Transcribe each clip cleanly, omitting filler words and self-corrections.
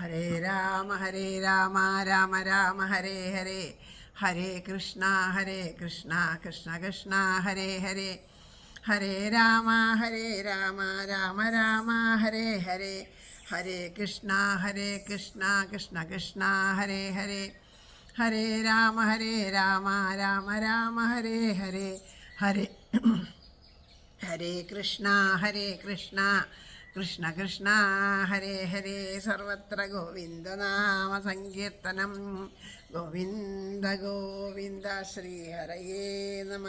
ഹരേ രാമ രാമ രാമ ഹരേ ഹരേ, ഹരേ കൃഷ്ണ കൃഷ്ണ കൃഷ്ണ ഹരേ ഹരേ, ഹരേ രാമ രാമ രാമ ഹരേ ഹരേ, ഹരേ കൃഷ്ണ കൃഷ്ണ കൃഷ്ണ ഹരേ ഹരേ, ഹരേ രാമ രാമ രാമ ഹരേ ഹരേ, ഹരേ ഹരേ കൃഷ്ണ കൃഷ്ണ കൃഷ്ണ ഹരേ ഹരേ. സർവത്ര ഗോവിന്ദനാമ സങ്കീർത്തനം. ഗോവിന്ദ ഗോവിന്ദ ശ്രീ ഹരയേ നമ.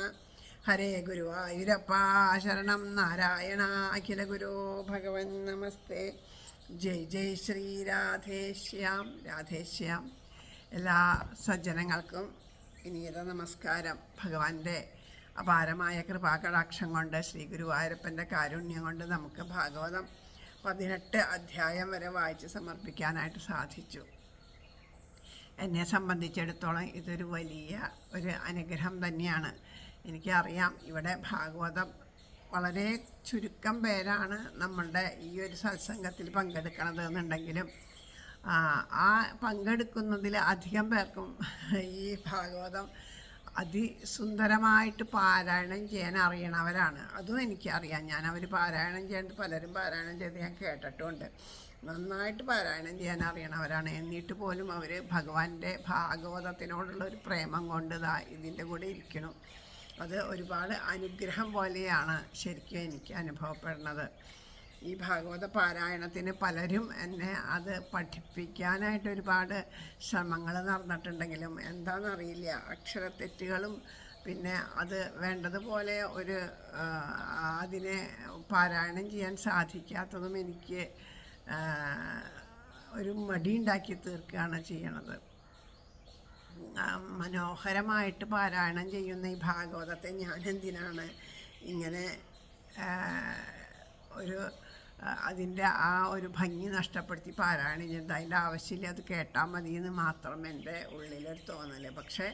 ഹരേ ഗുരുവായൂരപ്പ ശരണം. നാരായണ അഖില ഗുരോ ഭഗവൻ നമസ്തേ. ജയ് ജയ് ശ്രീ രാധേശ്യാം. രാധേശ്യാം. എല്ലാ സജ്ജനങ്ങൾക്കും വിനീത നമസ്കാരം. ഭഗവാന്റെ അപാരമായ കൃപാകടാക്ഷം കൊണ്ട്, ശ്രീ ഗുരുവായൂരപ്പൻ്റെ കാരുണ്യം കൊണ്ട് നമുക്ക് ഭാഗവതം 18 അധ്യായം വരെ വായിച്ച് സമർപ്പിക്കാനായിട്ട് സാധിച്ചു. എന്നെ സംബന്ധിച്ചിടത്തോളം ഇതൊരു വലിയ ഒരു അനുഗ്രഹം തന്നെയാണ്. എനിക്കറിയാം, ഇവിടെ ഭാഗവതം വളരെ ചുരുക്കം പേരാണ് നമ്മളുടെ ഈ ഒരു സത്സംഗത്തിൽ പങ്കെടുക്കണത് എന്നുണ്ടെങ്കിലും ആ പങ്കെടുക്കുന്നതിൽ അധികം പേർക്കും ഈ ഭാഗവതം അതിസുന്ദരമായിട്ട് പാരായണം ചെയ്യാൻ അറിയണവരാണ്. അതും എനിക്കറിയാം. ഞാൻ അവർ പാരായണം ചെയ്യേണ്ടത് പലരും പാരായണം ചെയ്ത് ഞാൻ കേട്ടിട്ടുണ്ട്. നന്നായിട്ട് പാരായണം ചെയ്യാൻ അറിയണവരാണ്. എന്നിട്ട് പോലും അവർ ഭഗവാന്റെ ഭാഗവതത്തിനോടുള്ള ഒരു പ്രേമം കൊണ്ട് ഇതിൻ്റെ കൂടെ ഇരിക്കണം. അത് ഒരുപാട് അനുഗ്രഹം പോലെയാണ് ശരിക്കും എനിക്ക് അനുഭവപ്പെടുന്നത്. ഈ ഭാഗവത പാരായണത്തിന് പലരും എന്നെ അത് പഠിപ്പിക്കാനായിട്ട് ഒരുപാട് ശ്രമങ്ങൾ നടന്നിട്ടുണ്ടെങ്കിലും എന്താണെന്നറിയില്ല, അക്ഷരത്തെറ്റുകളും പിന്നെ അത് വേണ്ടതുപോലെ അതിനെ പാരായണം ചെയ്യാൻ സാധിക്കാത്തതും എനിക്ക് ഒരു മടിയുണ്ടാക്കി തീർക്കുകയാണ് ചെയ്യണത്. മനോഹരമായിട്ട് പാരായണം ചെയ്യുന്ന ഈ ഭാഗവതത്തെ ഞാനെന്തിനാണ് ഇങ്ങനെ അതിൻ്റെ ആ ഒരു ഭംഗി നഷ്ടപ്പെടുത്തി പാരായണം ചെയ്ത്? അതിൻ്റെ ആവശ്യമില്ല, അത് കേട്ടാൽ മതി എന്ന് മാത്രം എൻ്റെ ഉള്ളിലൊരു തോന്നൽ. പക്ഷേ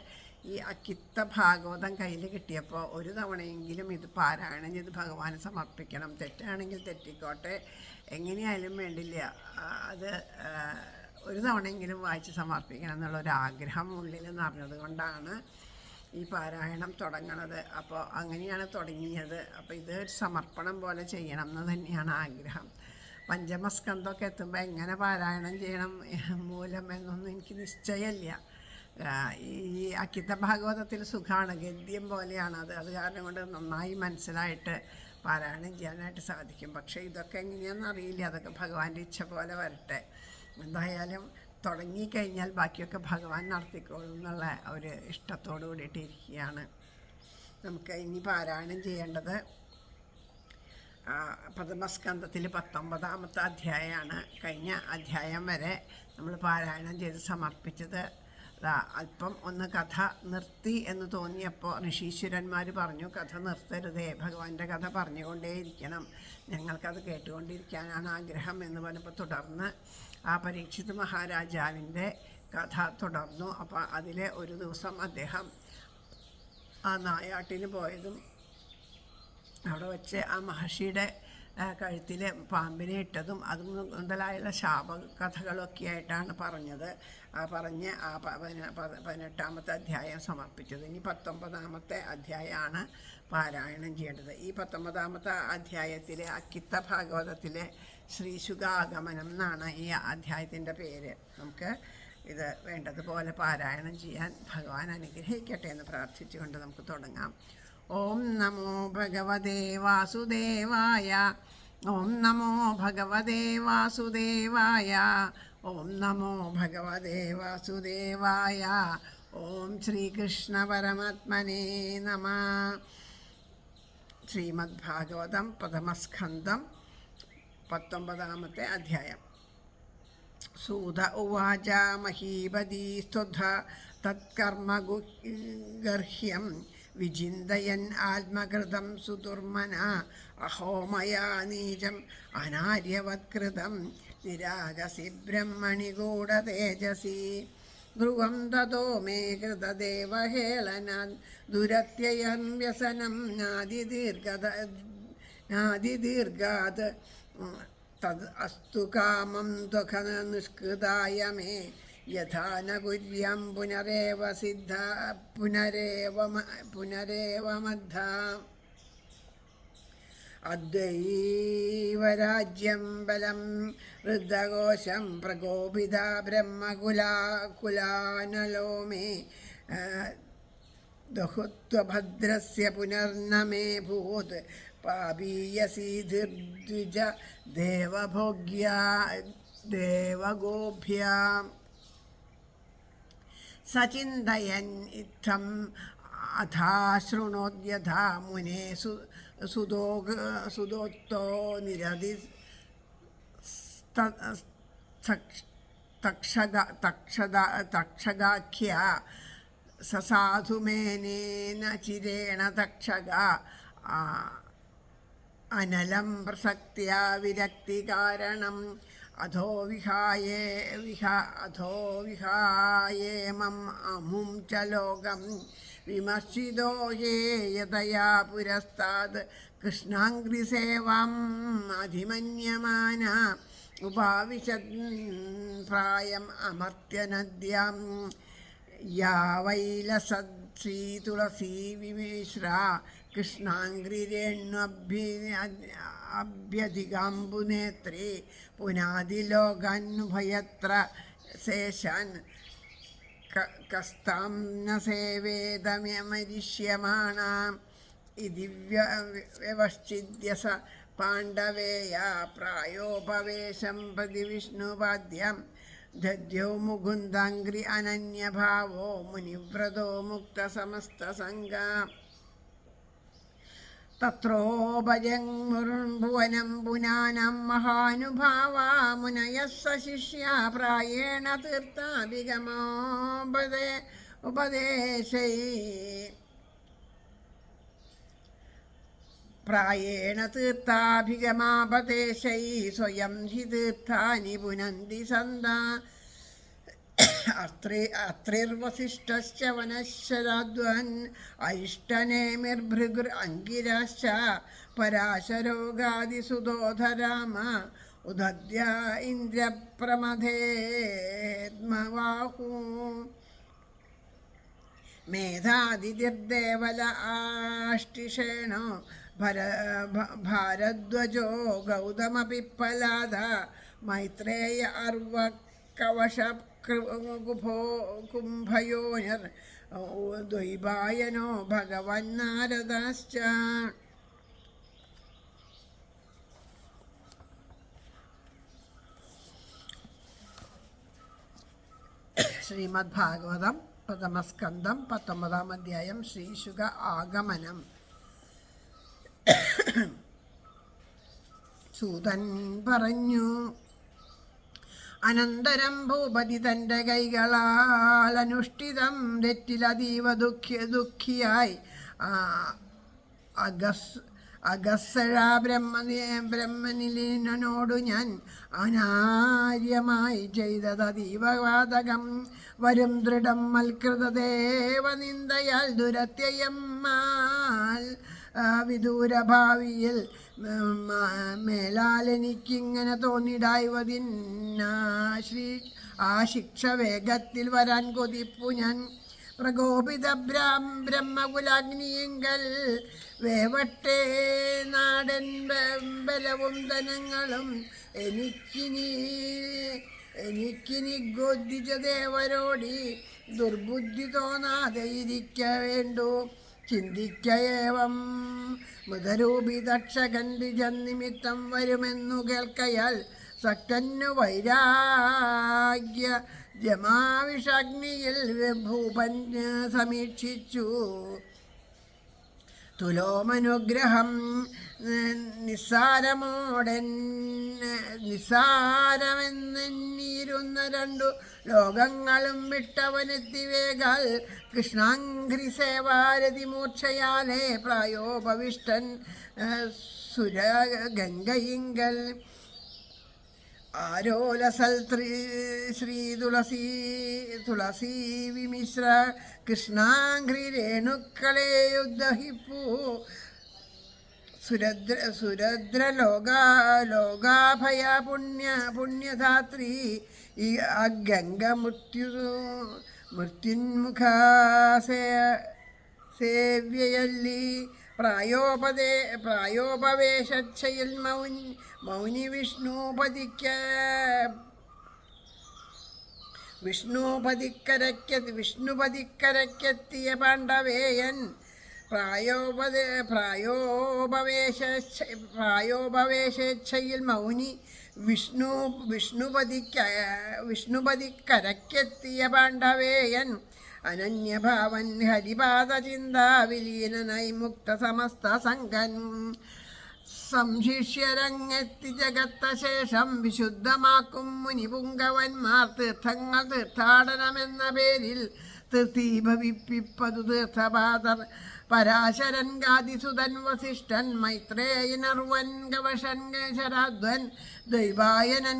ഈ അക്കിത്ത ഭാഗവതം കയ്യിൽ കിട്ടിയപ്പോൾ ഒരു തവണയെങ്കിലും ഇത് പാരായണം ചെയ്ത് ഭഗവാന് സമർപ്പിക്കണം. തെറ്റാണെങ്കിൽ തെറ്റിക്കോട്ടെ, എങ്ങനെയായാലും വേണ്ടില്ല, അത് ഒരു തവണയെങ്കിലും വായിച്ച് സമർപ്പിക്കണം എന്നുള്ളൊരാഗ്രഹം ഉള്ളിൽ നിറഞ്ഞത് കൊണ്ടാണ് ഈ പാരായണം തുടങ്ങണത്. അപ്പോൾ അങ്ങനെയാണ് തുടങ്ങിയത്. അപ്പോൾ ഇത് ഒരു സമർപ്പണം പോലെ ചെയ്യണം എന്ന് തന്നെയാണ് ആഗ്രഹം. പഞ്ചമസ്കന്ധമൊക്കെ എത്തുമ്പോൾ എങ്ങനെ പാരായണം ചെയ്യണം മൂലം എന്നൊന്നും എനിക്ക് നിശ്ചയമില്ല. ഈ അക്കിത്ത ഭാഗവതത്തിൽ സുഖമാണ്, ഗദ്യം പോലെയാണ് അത് കാരണം കൊണ്ട് നന്നായി മനസ്സിലായിട്ട് പാരായണം ചെയ്യാനായിട്ട് സാധിക്കും. പക്ഷേ ഇതൊക്കെ എങ്ങനെയാണെന്ന് അറിയില്ല. അതൊക്കെ ഭഗവാന്റെ ഇച്ഛ പോലെ വരട്ടെ. എന്തായാലും തുടങ്ങിക്കഴിഞ്ഞാൽ ബാക്കിയൊക്കെ ഭഗവാൻ നടത്തിക്കോളും എന്നുള്ള ഒരു ഇഷ്ടത്തോടു കൂടിയിട്ട് ഇരിക്കുകയാണ്. നമുക്ക് ഇനി പാരായണം ചെയ്യേണ്ടത് പ്രഥമസ്കന്ധത്തിൽ 19ാമത്തെ അധ്യായമാണ്. കഴിഞ്ഞ അധ്യായം വരെ നമ്മൾ പാരായണം ചെയ്ത് സമർപ്പിച്ചത്. അല്പം ഒന്ന് കഥ നിർത്തി എന്ന് തോന്നിയപ്പോൾ ഋഷീശ്വരന്മാർ പറഞ്ഞു, കഥ നിർത്തരുതേ, ഭഗവാന്റെ കഥ പറഞ്ഞുകൊണ്ടേയിരിക്കണം, ഞങ്ങൾക്കത് കേട്ടുകൊണ്ടിരിക്കാനാണ് ആഗ്രഹം എന്ന് പറഞ്ഞപ്പോൾ തുടർന്ന് ആ പരീക്ഷിത് മഹാരാജാവിൻ്റെ കഥ തുടർന്നു. അപ്പോൾ അതിലെ ഒരു ദിവസം അദ്ദേഹം ആ നായാട്ടിന് പോയതും അവിടെ വെച്ച് ആ മഹർഷിയുടെ കഴുത്തിൽ പാമ്പിനെ ഇട്ടതും അതും മുതലായുള്ള ശാപകഥകളൊക്കെ ആയിട്ടാണ് പറഞ്ഞത്. പറഞ്ഞ് ആ 18ാമത്തെ അധ്യായം സമർപ്പിച്ചത്. ഇനി 19ാമത്തെ അധ്യായമാണ് പാരായണം ചെയ്യേണ്ടത്. ഈ 19ാമത്തെ അധ്യായത്തിലെ അക്കിത്ത ഭാഗവതത്തിലെ ശ്രീശുകാഗമനം എന്നാണ് ഈ അധ്യായത്തിൻ്റെ പേര്. നമുക്ക് ഇത് വേണ്ടതുപോലെ പാരായണം ചെയ്യാൻ ഭഗവാൻ അനുഗ്രഹിക്കട്ടെ എന്ന് പ്രാർത്ഥിച്ചുകൊണ്ട് നമുക്ക് തുടങ്ങാം. ഓം നമോ ഭഗവതേ വാസുദേവായ. ഓം നമോ ഭഗവതേ വാസുദേവായ. ഓം നമോ ഭഗവതേ വാസുദേവായ. ഓം ശ്രീകൃഷ്ണ പരമാത്മനേ നമഃ. ശ്രീമദ് ഭാഗവതം പ്രഥമസ്കന്ധം 19ാമത്തെ അധ്യായം. സൂത ഉവാച മഹീപതി സ്തുത തത്കർമ്മഗർഹ്യം വിചിന്തയൻ ആത്മകൃതം സുദുർമന. അഹോ മയാ നീചം അനാര്യവത്കൃതം നിരാഗസി ബ്രഹ്മണി ഗൂഢതേജസി. ധ്രുവം തതോ മേ കൃതദേവഹേളനാൻ ദുരത്യയം വ്യസനം നാദിദീർഘാത് തദ് അസ്തു കാമം ത്വഖ നിഷ്കൃതായ മേ യഥാ ന കുര്യം പുനരേവ സിദ്ധ പുനരേവ മദ്ധ അദ്വൈവരാജ്യം ബലം വൃദ്ധഘോഷം പ്രകോപിത ബ്രഹ്മകുലാനലോ മേ ദഹുത്വഭദ്രസ്യ പുനർന മേ ഭൂത് പാപീയസീധിർദ്വിജ ദേവഗോഭ്യ സചിന്തയൻ ഇത്തം അഥാ ശൃണോദ്യഥാ മുനേ സുതോക്തോ നിരതി തക്ഷഗാഖ്യ സസാധുമേനേന ചിരേണ തക്ഷക അനലം പ്രസക്തിയ വിരക്തികാരണം അധോ വിഹായേമം അമും ച ലോകം വിമർശിതോ യതയാ പുരസ്താദ് കൃഷ്ണാംഗ്രിസേവാം അധിമന്യമാന ഉപാവിശത് പ്രായം അമർത്യനദ്യാം യാ വൈലസീ തുളസീ വിമിശ്ര കൃഷ്ണാംഗ്രിരേണ്വഭ്യധികാംബുനേത്രേ പുനാദിലോകാനുഭയത്ര ശേഷാൻ കസ്താം ന സേവേദമരിഷ്യമാണ ഇതി വ്യവശ്ചിദ്യ സ പാണ്ഡവേയ പ്രായോപവേശം പ്രതി വിഷ്ണുപാദ്യം ദദ്യോ മുകുന്ദാംഗ്രി അനന്യഭാവോ മുനിവ്രതോ മുക്തസമസ്തസംഗ തത്രോപജങ്ഭുവനം പുനാനം മഹാനുഭാവാ മുനയഃ സശിഷ്യാ പ്രായേണ തീർത്ഥാഭിഗമാപദേശൈ സ്വയം ഹി തീർത്ഥാനി പുനന്തി സന്താ അത്രിർവസിഷ്ഠശ്ച വനശ്ശരാദ്വൻ അരിഷ്ടനേമിർഭൃഗുർ അങ്കിരാശ്ച പരാശരോഗാദിസുതോധരാമ ഉദദ്യ ഇന്ദ്രപ്രമഥേത്മവാഹു മേധാതിഥിർദേവല ആഷ്ടിഷേണോ ഭാരദ്വജോ ഗൗതമപിപ്പലാദ മൈത്രേയ അർവകവശ കുംഭയോനിർ ദ്വൈപായനോ ഭഗവന്നാരദാശ്ച. ശ്രീമദ് ഭാഗവതം പ്രഥമസ്കന്ധം 19-ാം അധ്യായം ശ്രീശുക ആഗമനം. സൂതൻ പറഞ്ഞു, അനന്തരം ഭൂപതി തൻ്റെ കൈകളാൽ അനുഷ്ഠിതം തെറ്റിലതീവ ദുഃഖിയായി അഗസ്സഴ ബ്രഹ്മനിലിനോടു ഞാൻ അനാര്യമായി ചെയ്തതീവവാതകം വരും ദൃഢം മൽകൃതദേവനിന്ദയാൽ ദുരത്യയമ്മാൽ വിദൂരഭാവിയിൽ മേലാൽ എനിക്കിങ്ങനെ തോന്നിടായ്വതിനാ ശിക്ഷ വേഗത്തിൽ വരാൻ കൊതിപ്പു ഞാൻ. പ്രകോപിത ബ്രഹ്മകുലാഗ്നിയെങ്കൽ വേവട്ടെ നാടൻ ബലവും ധനങ്ങളും എനിക്കിനി ഗോദ്ധിച്ച ദേവരോടി ദുർബുദ്ധി തോന്നാതെ ഇരിക്ക വേണ്ടു. ചിന്തിക്കയേവം മൃതരൂപി തക്ഷകൻ നിമിത്തം വരുമെന്നു കേൾക്കയാൽ സക്തന്നു വൈരാഗ്യ ജമാവിഷാഗ്നിയിൽ ഭൂപൻ സമീക്ഷിച്ചു. തുലോമനുഗ്രഹം നിസ്സാരമെന്നീരുന്ന രണ്ടു ലോകങ്ങളും വിട്ടവനെത്തിവേഗാൽ കൃഷ്ണാംഘ്രിസേവാരതി മൂർച്ഛയാലേ പ്രായോപവിഷ്ടൻ സുരഗംഗയിങ്കൽ. ആരോലസൽ ശ്രീ തുളസീ വിമിശ്ര കൃഷ്ണാംഘ്രി രേണുക്കളെ ഉദ്ധഹിപ്പു സുരദ്ര ലോകാഭയ പുണ്യധാത്രി ഈ ഗംഗ മൃത്യുന്മുഖ സേവ്യയല്ലി പ്രായോപവേശയിൽ മൗനി വിഷ്ണുപതിക്കരയ്ക്കെത്തിയ പാണ്ഡവേയൻ പ്രായോപവേശയിൽ മൗനി വിഷ്ണുപതിക്കരയ്ക്കെത്തിയ പാണ്ഡവേയൻ അനന്യഭാവൻ ഹരിപാദചിന്താവിലീനനായി മുക്ത സമസ്ത സംഘൻ സംശിഷ്യരങ്ങെത്തി ജഗത്തശേഷം വിശുദ്ധമാക്കും മുനിപുങ്കവന്മാർ തീർത്ഥാടനമെന്ന പേരിൽ തീർത്ഥീഭവിപ്പിപ്പതു തീർത്ഥപാദർ പരാശരൻ ഗാദിസുതൻ വസിഷ്ഠൻ മൈത്രേയനർവൻ ഗവശൻ ശരാധ്വൻ ദൈവായനൻ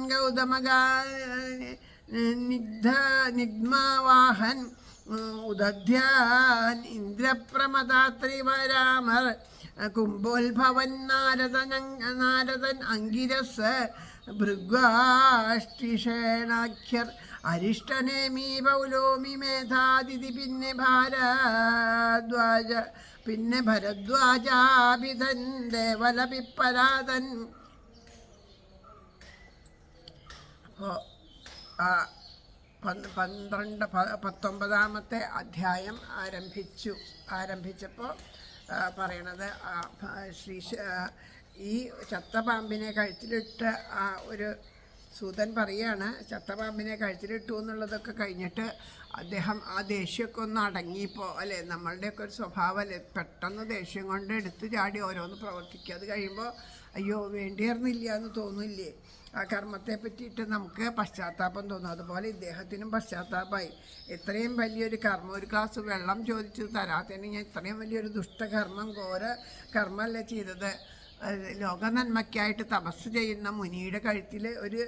നിഗ്മാവാഹൻ ഉദധ്യാൻ ഇന്ദ്രപ്രമദാത്രിവരാമർ കുംഭോത്ഭവൻ നാരദൻ അങ്കിരസ് ഭൃഗ്വാഷ്ടിഷേണാഖ്യർ അരിഷ്ടനേമി പൗലോമി മേധാതിഥി പിന്നെ ഭരദ്വാജാഭിധൻ ദേവലപിപ്പരാതൻ. അപ്പോൾ 19ാമത്തെ അധ്യായം ആരംഭിച്ചപ്പോൾ പറയണത് ഈ ചത്തപാമ്പിനെ കഴുത്തിലിട്ട് ഒരു സൂതൻ പറയാണ്, ചത്തപാമ്പിനെ കഴുത്തിലിട്ടു എന്നുള്ളതൊക്കെ കഴിഞ്ഞിട്ട് അദ്ദേഹം ആ ദേഷ്യമൊക്കെ ഒന്ന് അടങ്ങിയപ്പോൾ അല്ലേ, നമ്മളുടെയൊക്കെ ഒരു സ്വഭാവം അല്ലേ, പെട്ടെന്ന് ദേഷ്യം കൊണ്ട് എടുത്ത് ചാടി ഓരോന്ന് പ്രവർത്തിക്കുക. അത് കഴിയുമ്പോൾ അയ്യോ വേണ്ടിയിരുന്നില്ല എന്ന് തോന്നില്ലേ, ആ കർമ്മത്തെ പറ്റിയിട്ട് നമുക്ക് പശ്ചാത്താപം തോന്നും. അതുപോലെ ഇദ്ദേഹത്തിനും പശ്ചാത്താപമായി. ഇത്രയും വലിയൊരു കർമ്മം, ഒരു ഗ്ലാസ് വെള്ളം ചോദിച്ച് തരാത്തതിന് ഞാൻ ഇത്രയും വലിയൊരു ദുഷ്ടകർമ്മം, ഘോര കർമ്മമല്ലേ ചെയ്തത്. ലോക നന്മയ്ക്കായിട്ട് തപസ് ചെയ്യുന്ന മുനിയുടെ കഴുത്തിൽ ഒരു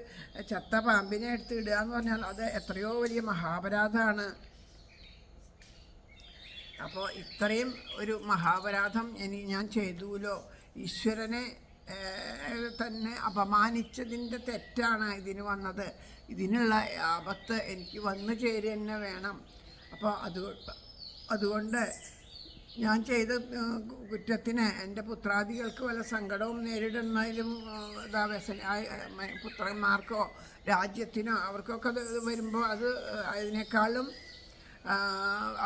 ചത്ത പാമ്പിനെ എടുത്ത് ഇടുക എന്ന് പറഞ്ഞാൽ അത് എത്രയോ വലിയ മഹാപരാധമാണ്. അപ്പോൾ ഇത്രയും ഒരു മഹാപരാധം ഞാൻ ചെയ്തുല്ലോ, ഈശ്വരനെ തന്നെ അപമാനിച്ചതിൻ്റെ തെറ്റാണ് ഇതിന് വന്നത്. ഇതിനുള്ള ആപത്ത് എനിക്ക് വന്നു ചേരുക തന്നെ വേണം. അപ്പോൾ അതുകൊണ്ട് ഞാൻ ചെയ്ത കുറ്റത്തിന് എൻ്റെ പുത്രാദികൾക്ക് വല്ല സങ്കടവും നേരിടുന്നതിലും പുത്രന്മാർക്കോ രാജ്യത്തിനോ അവർക്കൊക്കെ അത് വരുമ്പോൾ അതിനേക്കാളും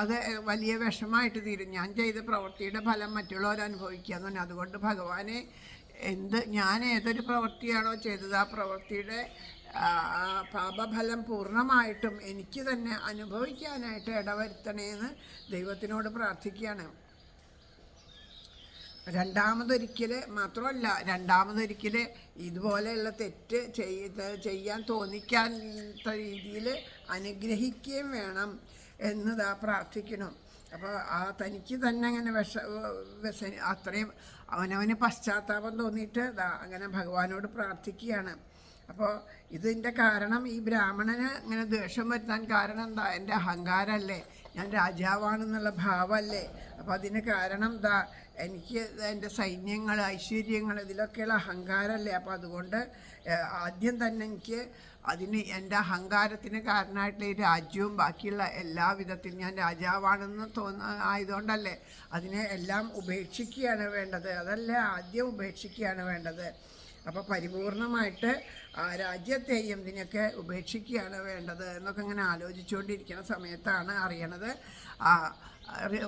അത് വലിയ വിഷമമായിട്ട് തീരും. ഞാൻ ചെയ്ത പ്രവൃത്തിയുടെ ഫലം മറ്റുള്ളവർ അനുഭവിക്കുക എന്ന് പറഞ്ഞാൽ, അതുകൊണ്ട് ഭഗവാനെ ഞാൻ ഏതൊരു പ്രവൃത്തിയാണോ ചെയ്തത് ആ പ്രവൃത്തിയുടെ പാപഫലം പൂർണ്ണമായിട്ടും എനിക്ക് തന്നെ അനുഭവിക്കാനായിട്ട് ഇടവരുത്തണേന്ന് ദൈവത്തിനോട് പ്രാർത്ഥിക്കുകയാണ്. രണ്ടാമതൊരിക്കൽ ഇതുപോലെയുള്ള തെറ്റ് ചെയ്യാൻ തോന്നിക്കാത്ത രീതിയിൽ അനുഗ്രഹിക്കുകയും വേണം എന്നതാ പ്രാർത്ഥിക്കണം. അപ്പോൾ തനിക്ക് തന്നെ അങ്ങനെ അത്രയും അവനവന് പശ്ചാത്താപം തോന്നിയിട്ട് അങ്ങനെ ഭഗവാനോട് പ്രാർത്ഥിക്കുകയാണ്. അപ്പോൾ ഇതിൻ്റെ കാരണം, ഈ ബ്രാഹ്മണന് ഇങ്ങനെ ദ്വേഷം വരുത്താൻ കാരണം എന്താ? എൻ്റെ അഹങ്കാരമല്ലേ, ഞാൻ രാജാവാണെന്നുള്ള ഭാവമല്ലേ. അപ്പോൾ അതിന് കാരണം എനിക്ക് എൻ്റെ സൈന്യങ്ങൾ, ഐശ്വര്യങ്ങൾ, ഇതിലൊക്കെയുള്ള അഹങ്കാരമല്ലേ. അപ്പോൾ അതുകൊണ്ട് ആദ്യം തന്നെ എനിക്ക് എൻ്റെ അഹങ്കാരത്തിന് കാരണമായിട്ടുള്ള ഈ രാജ്യവും ബാക്കിയുള്ള എല്ലാ വിധത്തിലും ഞാൻ രാജാവാണെന്ന് ആയതുകൊണ്ടല്ലേ അതിനെ എല്ലാം ഉപേക്ഷിക്കുകയാണ് വേണ്ടത്. അതല്ല, ആദ്യം ഉപേക്ഷിക്കുകയാണ് വേണ്ടത്. അപ്പോൾ പരിപൂർണമായിട്ട് ആ രാജ്യത്തെയും ഇതിനൊക്കെ ഉപേക്ഷിക്കുകയാണ് വേണ്ടത് എന്നൊക്കെ ഇങ്ങനെ ആലോചിച്ചുകൊണ്ടിരിക്കുന്ന സമയത്താണ് അറിയണത്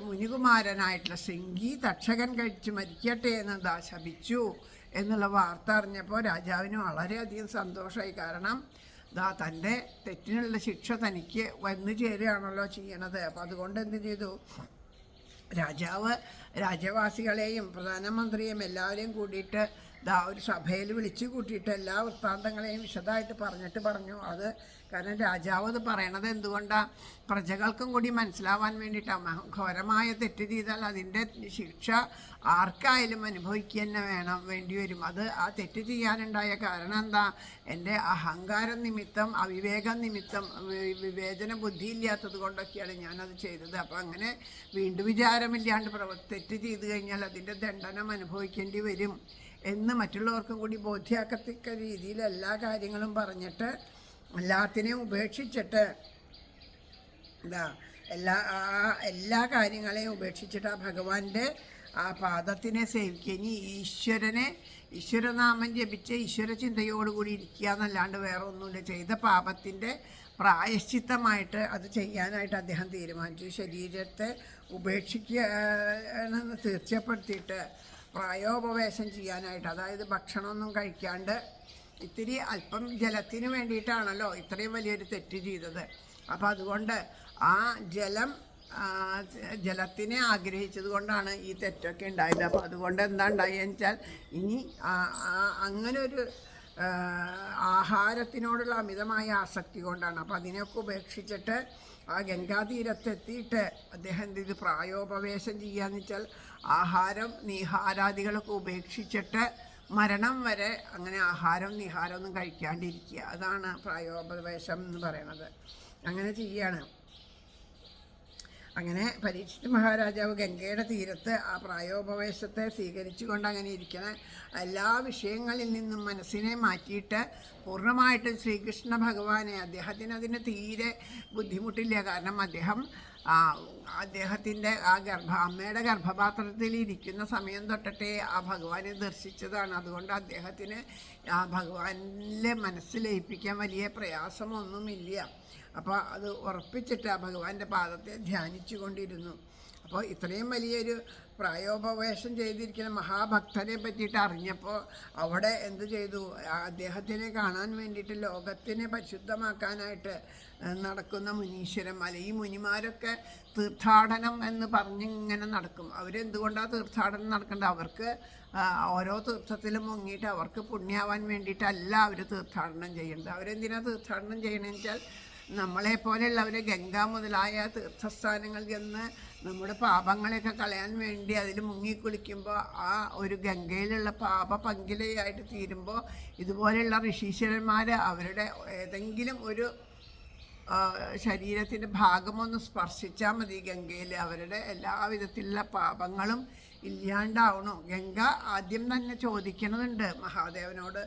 മുനികുമാരനായിട്ടുള്ള ശൃംഗി തക്ഷകൻ കഴിച്ച് മരിക്കട്ടെ എന്ന് ശപിച്ചു എന്നുള്ള വാർത്ത അറിഞ്ഞപ്പോൾ രാജാവിന് വളരെയധികം സന്തോഷമായി. കാരണം തൻ്റെ തെറ്റിനുള്ള ശിക്ഷ തനിക്ക് വന്നു ചേരുകയാണല്ലോ ചെയ്യണത്. അപ്പോൾ അതുകൊണ്ട് എന്ത് ചെയ്തു, രാജാവ് രാജ്യവാസികളെയും പ്രധാനമന്ത്രിയെയും എല്ലാവരെയും കൂടിയിട്ട് ഒരു സഭയിൽ വിളിച്ചു കൂട്ടിയിട്ട് എല്ലാ വൃത്താന്തങ്ങളെയും വിശദമായിട്ട് പറഞ്ഞു. അത് കാരണം രാജാവ് അത് പറയണത് എന്തുകൊണ്ടാണ്, പ്രജകൾക്കും കൂടി മനസ്സിലാവാൻ വേണ്ടിയിട്ടാണ്. ഘോരമായ തെറ്റ് ചെയ്താൽ അതിൻ്റെ ശിക്ഷ ആർക്കായാലും അനുഭവിക്കുക തന്നെ വേണ്ടി വരും. അത് ആ തെറ്റ് ചെയ്യാനുണ്ടായ കാരണം എന്താ, എൻ്റെ അഹങ്കാരം നിമിത്തം, അവിവേകം നിമിത്തം, വിവേചന ബുദ്ധി ഇല്ലാത്തത് കൊണ്ടൊക്കെയാണ് ഞാനത് ചെയ്തത്. അപ്പോൾ അങ്ങനെ വീണ്ടും വിചാരമില്ലാണ്ട് തെറ്റ് ചെയ്ത് കഴിഞ്ഞാൽ അതിൻ്റെ ദണ്ഡനം അനുഭവിക്കേണ്ടി വരും എന്ന് മറ്റുള്ളവർക്കും കൂടി ബോധ്യാക്കത്തക്ക രീതിയിൽ എല്ലാ കാര്യങ്ങളും പറഞ്ഞിട്ട് എല്ലാത്തിനെയും ഉപേക്ഷിച്ചിട്ട് എല്ലാ കാര്യങ്ങളെയും ഉപേക്ഷിച്ചിട്ട് ആ ഭഗവാന്റെ ആ പാദത്തിനെ സേവിക്കുക. ഇനി ഈശ്വരനാമം ജപിച്ച് ഈശ്വര ചിന്തയോടുകൂടി ഇരിക്കുക എന്നല്ലാണ്ട് വേറെ ഒന്നുമില്ല. ചെയ്ത പാപത്തിൻ്റെ പ്രായശ്ചിത്തമായിട്ട് അത് ചെയ്യാനായിട്ട് അദ്ദേഹം തീരുമാനിച്ചു. ശരീരത്തെ ഉപേക്ഷിക്കുകയെന്ന് തീർച്ചപ്പെടുത്തിയിട്ട് പ്രായോപവേശം ചെയ്യാനായിട്ട്, അതായത് ഭക്ഷണമൊന്നും കഴിക്കാണ്ട് ഇത്തിരി അല്പം ജലത്തിന് വേണ്ടിയിട്ടാണല്ലോ ഇത്രയും വലിയൊരു തെറ്റ് ചെയ്തത്. അപ്പോൾ അതുകൊണ്ട് ആ ജലത്തിനെ ആഗ്രഹിച്ചത് കൊണ്ടാണ് ഈ തെറ്റൊക്കെ ഉണ്ടായത്. അപ്പോൾ അതുകൊണ്ട് എന്താ ഉണ്ടായെന്ന് വെച്ചാൽ, ഇനി അങ്ങനെ ഒരു ആഹാരത്തിനോടുള്ള അമിതമായ ആസക്തി കൊണ്ടാണ്. അപ്പോൾ അതിനെയൊക്കെ ഉപേക്ഷിച്ചിട്ട് ആ ഗംഗാതീരത്തെത്തിയിട്ട് അദ്ദേഹം എന്ത് ചെയ്തു, പ്രായോപവേശം ചെയ്യാന്ന് വെച്ചാൽ ആഹാരം നീഹാരാദികളൊക്കെ ഉപേക്ഷിച്ചിട്ട് മരണം വരെ അങ്ങനെ ആഹാരം നിഹാരമൊന്നും കഴിക്കാണ്ടിരിക്കുക. അതാണ് പ്രായോപവേശം എന്ന് പറയണത്. അങ്ങനെ ചെയ്യാണ്. അങ്ങനെ പരീക്ഷിത് മഹാരാജാവ് ഗംഗയുടെ തീരത്ത് ആ പ്രായോപവേശത്തെ സ്വീകരിച്ചുകൊണ്ട് അങ്ങനെ ഇരിക്കുന്ന എല്ലാ വിഷയങ്ങളിൽ നിന്നും മനസ്സിനെ മാറ്റിയിട്ട് പൂർണ്ണമായിട്ട് ശ്രീകൃഷ്ണ ഭഗവാനെ, അദ്ദേഹത്തിന് അതിന് തീരെ ബുദ്ധിമുട്ടില്ല. കാരണം അദ്ദേഹത്തിൻ്റെ ആ അമ്മയുടെ ഗർഭപാത്രത്തിൽ ഇരിക്കുന്ന സമയം തൊട്ടിട്ടേ ആ ഭഗവാനെ ദർശിച്ചതാണ്. അതുകൊണ്ട് അദ്ദേഹത്തിന് ആ ഭഗവാനിലെ മനസ്സ് ലയിപ്പിക്കാൻ വലിയ പ്രയാസമൊന്നുമില്ല. അപ്പോൾ അത് ഉറപ്പിച്ചിട്ട് ആ ഭഗവാന്റെ പാദത്തെ ധ്യാനിച്ചു കൊണ്ടിരുന്നു. അപ്പോൾ ഇത്രയും വലിയൊരു പ്രായോപവേശം ചെയ്തിരിക്കുന്ന മഹാഭക്തനെ പറ്റിയിട്ട് അറിഞ്ഞപ്പോൾ അവിടെ എന്തു ചെയ്തു, അദ്ദേഹത്തിനെ കാണാൻ വേണ്ടിയിട്ട് ലോകത്തിനെ പരിശുദ്ധമാക്കാനായിട്ട് നടക്കുന്ന മുനീശ്വരന്മാർ, ഈ മുനിമാരൊക്കെ തീർത്ഥാടനം എന്ന് പറഞ്ഞിങ്ങനെ നടക്കും. അവരെന്തുകൊണ്ടാണ് തീർത്ഥാടനം നടക്കേണ്ടത്? അവർക്ക് ഓരോ തീർത്ഥത്തിലും മുങ്ങിയിട്ട് അവർക്ക് പുണ്യാവാൻ വേണ്ടിയിട്ടല്ല അവർ തീർത്ഥാടനം ചെയ്യേണ്ടത്. അവരെന്തിനാണ് തീർത്ഥാടനം ചെയ്യണമെന്ന് വെച്ചാൽ, നമ്മളെപ്പോലെയുള്ളവരെ ഗംഗ മുതലായ തീർത്ഥസ്ഥാനങ്ങൾ ചെന്ന് നമ്മുടെ പാപങ്ങളെയൊക്കെ കളയാൻ വേണ്ടി അതിൽ മുങ്ങിക്കുളിക്കുമ്പോൾ ആ ഒരു ഗംഗയിലുള്ള പാപ പങ്കിലയായിട്ട് തീരുമ്പോൾ ഇതുപോലെയുള്ള ഋഷീശ്വരന്മാർ അവരുടെ ഏതെങ്കിലും ഒരു ശരീരത്തിൻ്റെ ഭാഗമൊന്ന് സ്പർശിച്ചാൽ മതി ഗംഗയിൽ, അവരുടെ എല്ലാവിധത്തിലുള്ള പാപങ്ങളും ഇല്ലാണ്ടാവണു. ഗംഗ ആദ്യം തന്നെ ചോദിക്കണതുണ്ട്, മഹാദേവനോട്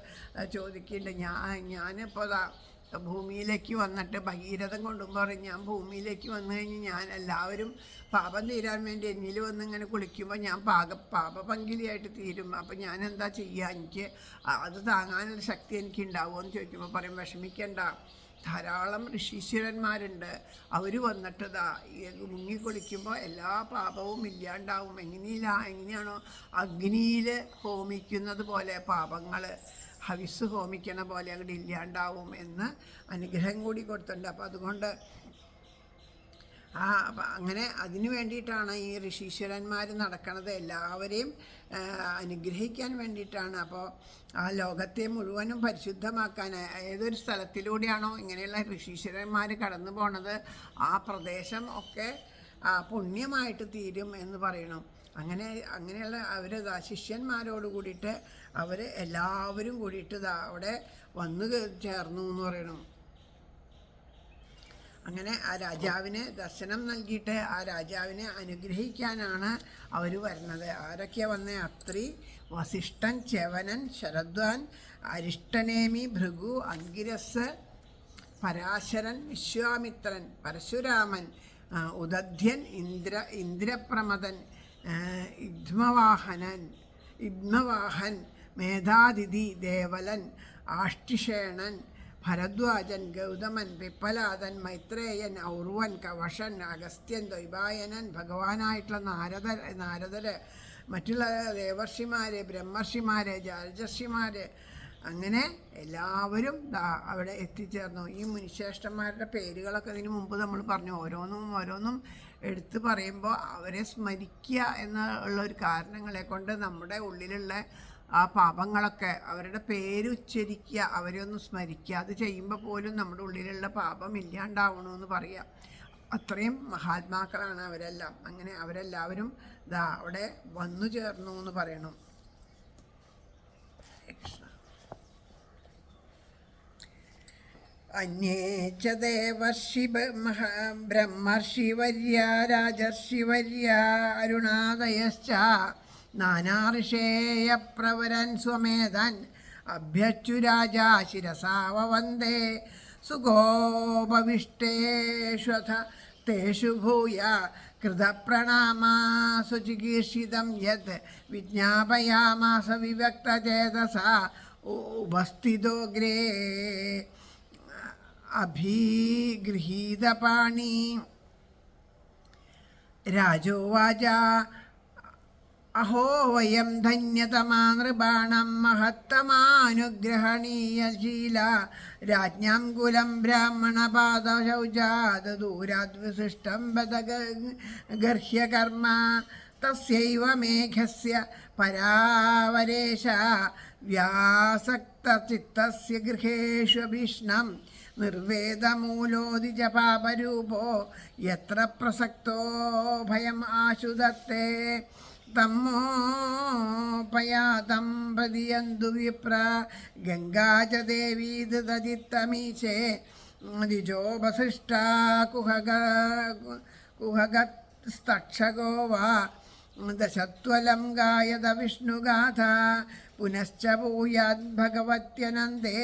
ചോദിക്കുന്നുണ്ട്, ഞാനിപ്പോൾ ഭൂമിയിലേക്ക് വന്നിട്ട് ഭഗീരഥം കൊണ്ടുമ്പോൾ ഞാൻ ഭൂമിയിലേക്ക് വന്നു കഴിഞ്ഞ് ഞാൻ എല്ലാവരും പാപം തീരാൻ വേണ്ടി എന്നിൽ വന്ന് ഇങ്ങനെ കുളിക്കുമ്പോൾ ഞാൻ പാപപങ്കിലിയായിട്ട് തീരും. അപ്പം ഞാൻ എന്താ ചെയ്യുക, എനിക്ക് അത് താങ്ങാനുള്ള ശക്തി എനിക്ക് ഉണ്ടാവുമെന്ന് ചോദിക്കുമ്പോൾ പറയും, വിഷമിക്കണ്ട, ധാരാളം ഋഷീശ്വരന്മാരുണ്ട്, അവർ വന്നിട്ട് മുങ്ങിക്കുളിക്കുമ്പോൾ എല്ലാ പാപവും ഇല്ലാണ്ടാവും. എങ്ങനെയാണോ അഗ്നിയിൽ ഹോമിക്കുന്നത് പോലെ പാപങ്ങൾ ഹവിസ് ഹോമിക്കണ പോലെ അങ്ങോട്ട് ഇല്ലാണ്ടാവും എന്ന് അനുഗ്രഹം കൂടി കൊടുത്തിട്ടുണ്ട്. അപ്പോൾ അതുകൊണ്ട് അങ്ങനെ അതിനു വേണ്ടിയിട്ടാണ് ഈ ഋഷീശ്വരന്മാർ നടക്കുന്നത്, എല്ലാവരെയും അനുഗ്രഹിക്കാൻ വേണ്ടിയിട്ടാണ്. അപ്പോൾ ആ ലോകത്തെ മുഴുവനും പരിശുദ്ധമാക്കാൻ ഏതൊരു സ്ഥലത്തിലൂടെയാണോ ഇങ്ങനെയുള്ള ഋഷീശ്വരന്മാർ കടന്നു പോണത് ആ പ്രദേശം ഒക്കെ പുണ്യമായിട്ട് തീരും എന്ന് പറയണം. അങ്ങനെയുള്ള അവർ ശിഷ്യന്മാരോട് കൂടിയിട്ട് അവർ എല്ലാവരും കൂടിയിട്ട് അവിടെ വന്നു ചേർന്നു എന്ന് പറയണം. അങ്ങനെ ആ രാജാവിന് ദർശനം നൽകിയിട്ട് ആ രാജാവിനെ അനുഗ്രഹിക്കാനാണ് അവർ വരുന്നത്. ആരൊക്കെയാണ് വന്നത്? അത്രി, വസിഷ്ഠൻ, ച്യവനൻ, ശരദ്വാൻ, അരിഷ്ടനേമി, ഭൃഗു, അങ്കിരസ്, പരാശരൻ, വിശ്വാമിത്രൻ, പരശുരാമൻ, ഉദധ്യൻ, ഇന്ദ്രപ്രമദൻ, ഇദ്മവാഹൻ, മേധാതിഥി, ദേവലൻ, ആഷ്ടിഷേണൻ, ഭരദ്വാജൻ, ഗൗതമൻ, പിപ്പലാദൻ, മൈത്രേയൻ, ഔർവൻ, കവഷൻ, അഗസ്ത്യൻ, ദ്വൈപായനൻ, ഭഗവാനായിട്ടുള്ള നാരദര്, മറ്റുള്ള ദേവർഷിമാർ, ബ്രഹ്മർഷിമാർ, രാജർഷിമാർ, അങ്ങനെ എല്ലാവരും അവിടെ എത്തിച്ചേർന്നു. ഈ മുനിശ്രേഷ്ഠന്മാരുടെ പേരുകളൊക്കെ ഇതിനു മുമ്പ് നമ്മൾ പറഞ്ഞു. ഓരോന്നും എടുത്തു പറയുമ്പോൾ അവരെ സ്മരിക്കുക എന്നുള്ള ഒരു കാരണങ്ങളെ കൊണ്ട് നമ്മുടെ ഉള്ളിലുള്ള ആ പാപങ്ങളൊക്കെ അവരുടെ പേര് ഉച്ചരിക്കുക, അവരെ ഒന്ന് സ്മരിക്കുക, അത് ചെയ്യുമ്പോൾ പോലും നമ്മുടെ ഉള്ളിലുള്ള പാപം ഇല്ലാണ്ടാവണമെന്ന് പറയാം. അത്രയും മഹാത്മാക്കളാണ് അവരെല്ലാം. അങ്ങനെ അവരെല്ലാവരും ദാ അവിടെ വന്നു ചേർന്നു എന്ന് പറയണം. അന്യേച്ച ദേവർഷി ബ്രഹ്മർഷിവർയ രാജർഷിവർയ അരുണാദയശ്ച നാനാഋഷേയ പ്രവരൻ സ്വമേധൻ അഭ്യച്ചു രാജാ ശിരസാവവന്ദേ സുഗോപവിഷ്ടേഷ്വഥ തേഷു ഭൂയ കൃതപ്രണാമാസു ചികീർഷിതം യത് വിജ്ഞാപയാമാസ വിവക്തചേതസ ഉപസ്ഥിതോഗ്രേ അഭിഗൃഹീതപാണി. രാജോവാച അഹോ വയം ധന്യതമാ നൃപാണം മഹത്തമാനുഗ്രഹണീയശീല രാജ്ഞാം കുലം ബ്രാഹ്മണപാദശൗചാദൂരാദ്വിശിഷ്ടം ബദഗർഹ്യകർമ്മ തസ്യൈവ മേഘസ്യ പരാവരേശ വ്യാസക്തചിത്തസ്യ ഗൃഹേഷ്വഭീഷ്ണം നിർവേദമൂലോദിജ പാപരൂപോ യത്ര പ്രസക്തോ ഭയം ആശുദത്തെ തമ്മോപയാതം പ്രതിയന്തു വിപ്ര ഗംഗാച ദേവീ ധൃതജിത്തമീശേ ദ്വിജോപസൃഷ്ടാ കുഹഗസ്തക്ഷകോ വാ ദശത്വലം ഗായത വിഷ്ണുഗാഥ പുനശ്ച ഭൂയാദ് ഭഗവത്യനന്ദേ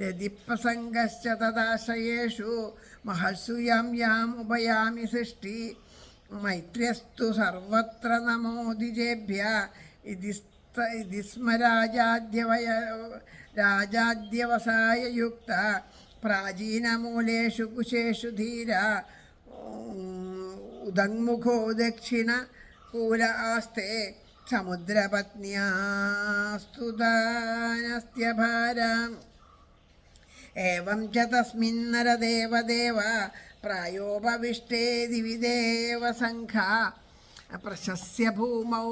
രതിപ്രസംഗശ്ച തദാശയേഷു മഹർഷു യാം യാം ഉപയാമി സൃഷ്ടി മൈത്ര്യസ്തു സർവത്ര നമോദിജേഭ്യ ഇതി സ്മ രാജാദ്യവസായയുക്ത പ്രാചീനമൂലേഷു കുശേഷു ധീര ഉദങ്മുഖോ ദക്ഷിണ കൂല ആസ്തേ സമുദ്രപത്ന്യാസ്തുതാനസ്ത്യഭാരം ഏവം ച തസ്മിന്നരദേവദേവ പ്രായോപവിഷ്ടേ ദിവിദേവ സംഘ പ്രശസ്യ ഭൂമൗ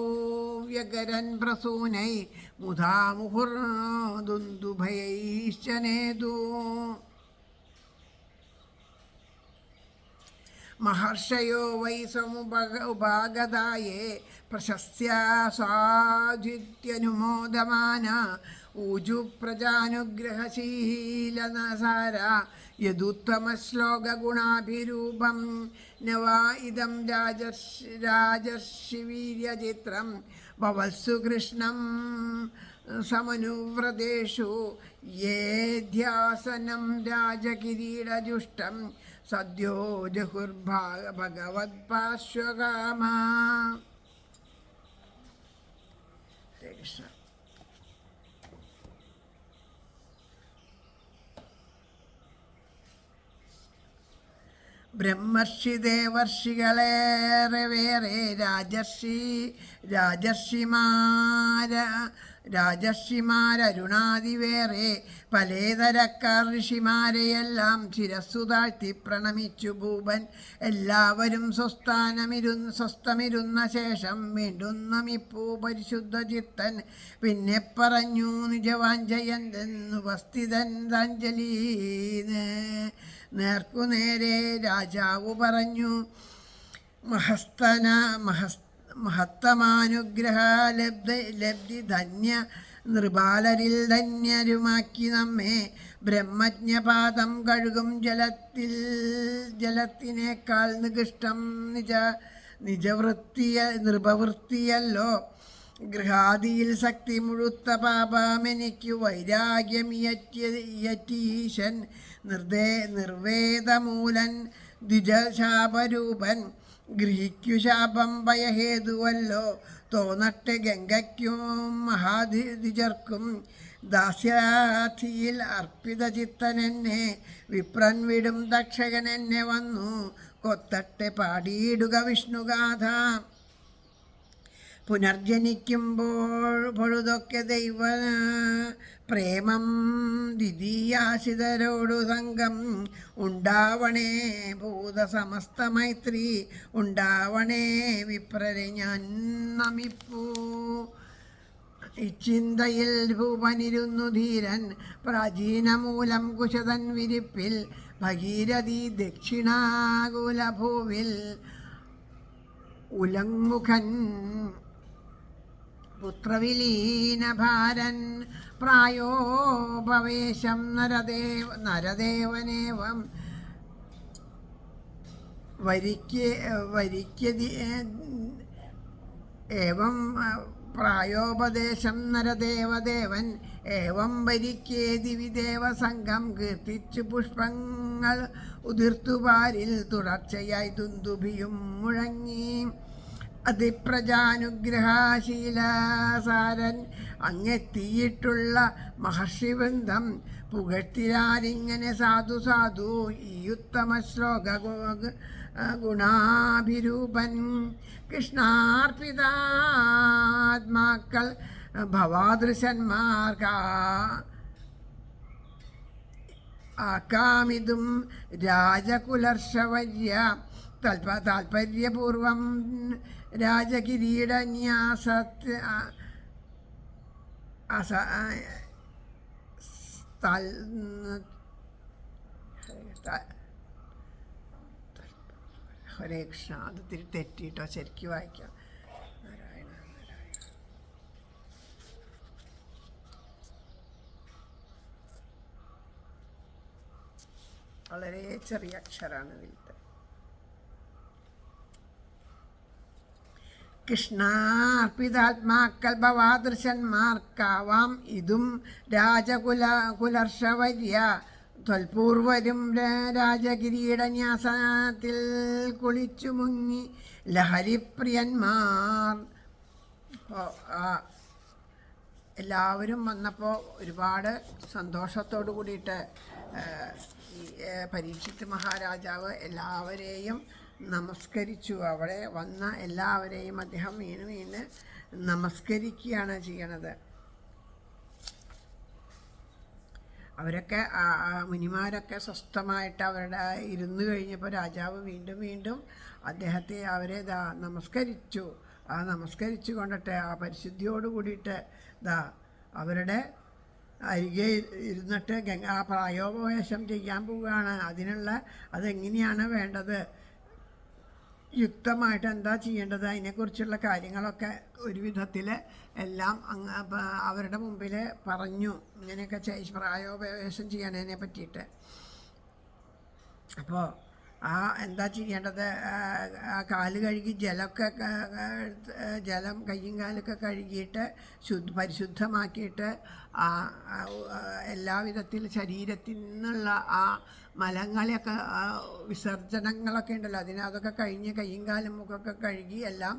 വ്യഗരൻ പ്രസൂനൈ മുധാമുഹുർദുന്ദുഭയൈശ്ച നേതു. മഹർഷയോ വൈ സമുപാഗതായേ പ്രശസ്യ സ്വാധിത്യനുമോദമാന ഊജു പ്രജാനുഗ്രഹശീലനസാര യദുത്തമശ്ലോകഗുണാഭിരൂപം നവാ ഇദം രാജർഷിവീര്യചിത്രം ഭവത്സു കൃഷ്ണം സമനുവ്രതേഷു യേധ്യാസനം രാജകിരീടജുഷ്ടം സദ്യോ ജഹുർഭഗവത്പാർശ്വകാമാ. കൃഷ്ണ. ബ്രഹ്മർഷി ദേവർഷികളേറെ വേറെ രാജർഷിമാരരുണാദി വേറെ പലേതരക്കാർ ഋഷിമാരെയെല്ലാം ശിരസ്സു താഴ്ത്തി പ്രണമിച്ചു ഭൂപൻ. എല്ലാവരും സ്വസ്ഥമിരുന്ന ശേഷം വീണ്ടും നമിപ്പൂ പരിശുദ്ധ ചിത്തൻ. പിന്നെ പറഞ്ഞു നിജവാഞ്ജയന്തെന്നുപസ്ഥിതൻ താഞ്ജലി നേർക്കുനേരെ രാജാവു പറഞ്ഞു മഹത്തമാനുഗ്രഹ ലബ്ധി ധന്യ നൃപാലരിൽ ധന്യരുമാക്കി നമ്മെ. ബ്രഹ്മജ്ഞപാദം കഴുകും ജലത്തിനേക്കാൾ നികൃഷ്ടം നൃപവൃത്തിയല്ലോ. ഗൃഹാദിയിൽ ശക്തി മുഴുത്ത പാപമെനിക്കു വൈരാഗ്യം യറ്റീശൻ നിർവേദമൂലൻ ദ്വിജശാപരൂപൻ. ഗൃഹിക്കു ശാപം ഭയഹേതുവല്ലോ തോന്നട്ടെ ഗംഗയ്ക്കും മഹാദ്വിജർക്കും. ദാസ്യാധിയിൽ അർപ്പിത ചിത്തനെന്നെ വിപ്രൻ വിടും ദക്ഷകൻ എന്നെ വന്നു കൊത്തട്ടെ പാടിയിടുക വിഷ്ണുഗാഥ. പുനർജനിക്കുമ്പോൾ പൊഴുതൊക്കെ ദൈവ പ്രേമം ദ്വിതീയാശിതരോടു സംഘം ഉണ്ടാവണേ. ഭൂതസമസ്ത മൈത്രി ഉണ്ടാവണേ വിപ്രരെ ഞാൻ നമിപ്പൂ. ഇച്ചിന്തയിൽ ഭൂപനിരുന്നു ധീരൻ പ്രാചീനമൂലം കുശതൻ വിരിപ്പിൽ ഭഗീരഥി ദക്ഷിണാകുലഭൂവിൽ ഉലങ്മുഖൻ പുത്രവിലീനഭാരൻ പ്രായോപവേശം നരദേവനേവം വരിക്കതി ഏവം പ്രായോപദേശം നരദേവദേവൻ ഏവം വരിക്കേതി വിദേവസംഘം കീർത്തിച്ചു പുഷ്പങ്ങൾ ഉതിർത്തുപാരിൽ തുടർച്ചയായി ദുന്ദുഭിയും മുഴങ്ങി. അതിപ്രജാനുഗ്രഹശീലസാരൻ അങ്ങെത്തിയിട്ടുള്ള മഹർഷിവൃന്ദം പുകഴ്ത്തിരാരിങ്ങനെ സാധു സാധു ഈ ഉത്തമ ശ്ലോക ഗുണാഭിരൂപൻ. കൃഷ്ണാർപ്പിതാത്മാക്കൾ ആക്കാമിതും രാജകുലർഷവര്യ താൽപര്യപൂർവം രാജകിരീടന്യാസത്ത് ഹരേ കൃഷ്ണ. അത് തെറ്റിയിട്ടോ, ശരിക്കും വായിക്കാം. നാരായണ നാരായണ. വളരെ ചെറിയ അക്ഷരാണ് ഇതിലത്തെ. കൃഷ്ണാർപ്പിതാത്മാക്കൾ ഭവാദൃശന്മാർക്കാവാം ഇതും രാജകുലർഷവര്യ ത്വൽപൂർവരും രാജകിരീടന്യാസത്തിൽ കുളിച്ചു മുങ്ങി ലഹരിപ്രിയന്മാർ. എല്ലാവരും വന്നപ്പോൾ ഒരുപാട് സന്തോഷത്തോടു കൂടിയിട്ട് പരീക്ഷിത്ത് മഹാരാജാവ് എല്ലാവരെയും നമസ്കരിച്ചു. അവിടെ വന്ന എല്ലാവരെയും അദ്ദേഹം വീണ് നമസ്കരിക്കുകയാണ് ചെയ്യണത്. അവരൊക്കെ മുനിമാരൊക്കെ സ്വസ്ഥമായിട്ട് അവരുടെ ഇരുന്ന് കഴിഞ്ഞപ്പോൾ രാജാവ് വീണ്ടും അദ്ദേഹത്തെ അവരെ നമസ്കരിച്ചു. നമസ്കരിച്ചു കൊണ്ടിട്ട് പരിശുദ്ധിയോട് കൂടിയിട്ട് അവരുടെ അരികെ ഇരുന്നിട്ട് പ്രായോപവേശം ചെയ്യാൻ പോവുകയാണ്. അതെങ്ങനെയാണ് വേണ്ടത്, യുക്തമായിട്ട് എന്താ ചെയ്യേണ്ടത്, അതിനെക്കുറിച്ചുള്ള കാര്യങ്ങളൊക്കെ ഒരു വിധത്തിൽ എല്ലാം അവരുടെ മുമ്പിൽ പറഞ്ഞു. ഇങ്ങനെയൊക്കെ പ്രായോപവേശം ചെയ്യണതിനെ പറ്റിയിട്ട്. അപ്പോൾ എന്താ ചെയ്യേണ്ടത്, കാല് കഴുകി ജലം കയ്യും കാലൊക്കെ കഴുകിയിട്ട് പരിശുദ്ധമാക്കിയിട്ട് എല്ലാവിധത്തിൽ ശരീരത്തിൽ നിന്നുള്ള മലങ്ങളെയൊക്കെ വിസർജനങ്ങളൊക്കെ ഉണ്ടല്ലോ, അതൊക്കെ കഴിഞ്ഞ് കയ്യും കാലും മുഖമൊക്കെ കഴുകി എല്ലാം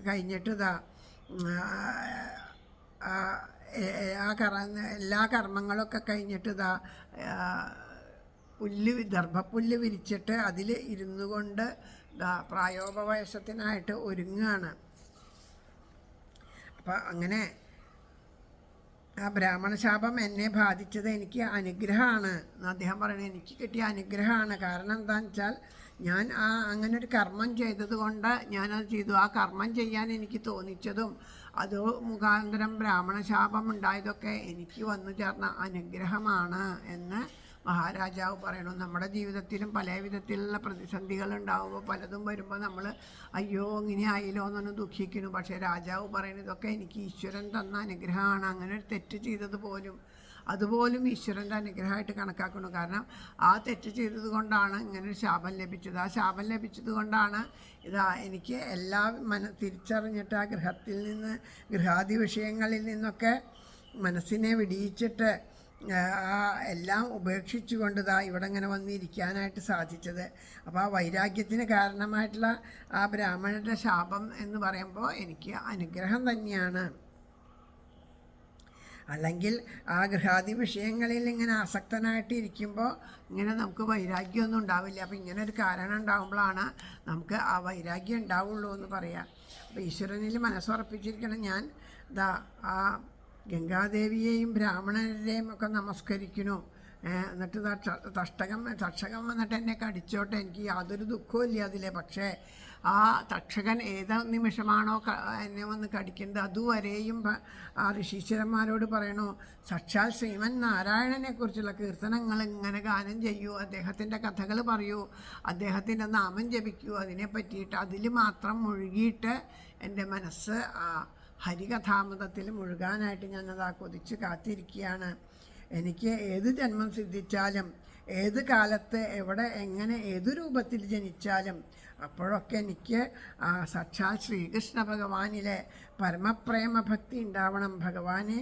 കഴിഞ്ഞിട്ട് എല്ലാ കർമ്മങ്ങളൊക്കെ കഴിഞ്ഞിട്ട് ദർഭപ്പുല്ല് വിരിച്ചിട്ട് അതിൽ ഇരുന്നു കൊണ്ട് പ്രായോപവേശത്തിനായിട്ട് ഒരുങ്ങുകയാണ്. അപ്പം അങ്ങനെ ബ്രാഹ്മണശാപം എന്നെ ബാധിച്ചത് എനിക്ക് അനുഗ്രഹമാണ് എന്ന് അദ്ദേഹം പറയുന്നത്. എനിക്ക് കിട്ടിയ അനുഗ്രഹമാണ്. കാരണം എന്താണെന്ന് വെച്ചാൽ ഞാൻ അങ്ങനെ ഒരു കർമ്മം ചെയ്തത് കൊണ്ട് ഞാനത് ചെയ്തു. ആ കർമ്മം ചെയ്യാൻ എനിക്ക് തോന്നിച്ചതും അത് മുഖാന്തരം ബ്രാഹ്മണശാപം ഉണ്ടായതൊക്കെ എനിക്ക് വന്നു ചേർന്ന അനുഗ്രഹമാണ് എന്ന് മഹാരാജാവ് പറയണു. നമ്മുടെ ജീവിതത്തിലും പല വിധത്തിലുള്ള പ്രതിസന്ധികൾ ഉണ്ടാകുമ്പോൾ പലതും വരുമ്പോൾ നമ്മൾ അയ്യോ ഇങ്ങനെ ആയില്ലോ എന്നൊന്ന് ദുഃഖിക്കുന്നു. പക്ഷേ രാജാവ് പറയുന്നത് ഇതൊക്കെ എനിക്ക് ഈശ്വരൻ തന്ന അനുഗ്രഹമാണ്. അങ്ങനെ ഒരു തെറ്റ് ചെയ്തത് അതുപോലും ഈശ്വരൻ്റെ അനുഗ്രഹമായിട്ട് കണക്കാക്കുന്നു. കാരണം ആ തെറ്റ് ചെയ്തത് കൊണ്ടാണ് ഇങ്ങനൊരു ശാപം ലഭിച്ചത്. ആ ശാപം ലഭിച്ചത് കൊണ്ടാണ് എനിക്ക് തിരിച്ചറിഞ്ഞിട്ട് ആ ഗൃഹാദി വിഷയങ്ങളിൽ നിന്നൊക്കെ മനസ്സിനെ വിടിയിച്ചിട്ട് എല്ലാം ഉപേക്ഷിച്ചുകൊണ്ട് ഇവിടെ ഇങ്ങനെ വന്നിരിക്കാനായിട്ട് സാധിച്ചത്. അപ്പോൾ ആ വൈരാഗ്യത്തിന് കാരണമായിട്ടുള്ള ആ ബ്രാഹ്മണരുടെ ശാപം എന്ന് പറയുമ്പോൾ എനിക്ക് അനുഗ്രഹം തന്നെയാണ്. അല്ലെങ്കിൽ ആ ഗൃഹാദി വിഷയങ്ങളിൽ ഇങ്ങനെ ആസക്തനായിട്ട് ഇരിക്കുമ്പോൾ ഇങ്ങനെ നമുക്ക് വൈരാഗ്യമൊന്നും ഉണ്ടാവില്ല. അപ്പോൾ ഇങ്ങനെ ഒരു കാരണം ഉണ്ടാകുമ്പോഴാണ് നമുക്ക് ആ വൈരാഗ്യം ഉണ്ടാവുള്ളൂ എന്ന് പറയാം. അപ്പോൾ ഈശ്വരനിൽ മനസ്സുറപ്പിച്ചിരിക്കണം. ഞാൻ ആ ഗംഗാദേവിയെയും ബ്രാഹ്മണരെയും ഒക്കെ നമസ്കരിക്കുന്നു. എന്നിട്ട് തക്ഷകൻ വന്നിട്ട് എന്നെ കടിച്ചോട്ടെ, എനിക്ക് യാതൊരു ദുഃഖവും ഇല്ല അതിൽ. പക്ഷേ ആ തക്ഷകൻ ഏത് നിമിഷമാണോ എന്നെ വന്ന് കടിക്കുന്നത് അതുവരെയും ആ ഋഷീശ്വരന്മാരോട് പറയണു, സാക്ഷാൽ ശ്രീമൻ നാരായണനെക്കുറിച്ചുള്ള കീർത്തനങ്ങൾ ഇങ്ങനെ ഗാനം ചെയ്യൂ, അദ്ദേഹത്തിൻ്റെ കഥകൾ പറയൂ, അദ്ദേഹത്തിൻ്റെ നാമം ജപിക്കൂ, അതിനെ പറ്റിയിട്ട് അതിൽ മാത്രം മുഴുകിയിട്ട് എൻ്റെ മനസ്സ് ആ ഹരികഥാമൃതത്തിൽ മുഴുകാനായിട്ട് ഞാനതാ കൊതിച്ച് കാത്തിരിക്കുകയാണ്. എനിക്ക് ഏത് ജന്മം സിദ്ധിച്ചാലും, ഏത് കാലത്ത് എവിടെ എങ്ങനെ ഏതു രൂപത്തിൽ ജനിച്ചാലും അപ്പോഴൊക്കെ എനിക്ക് സാക്ഷാൽ ശ്രീകൃഷ്ണ ഭഗവാനിലെ പരമപ്രേമ ഭക്തി ഉണ്ടാവണം, ഭഗവാനെ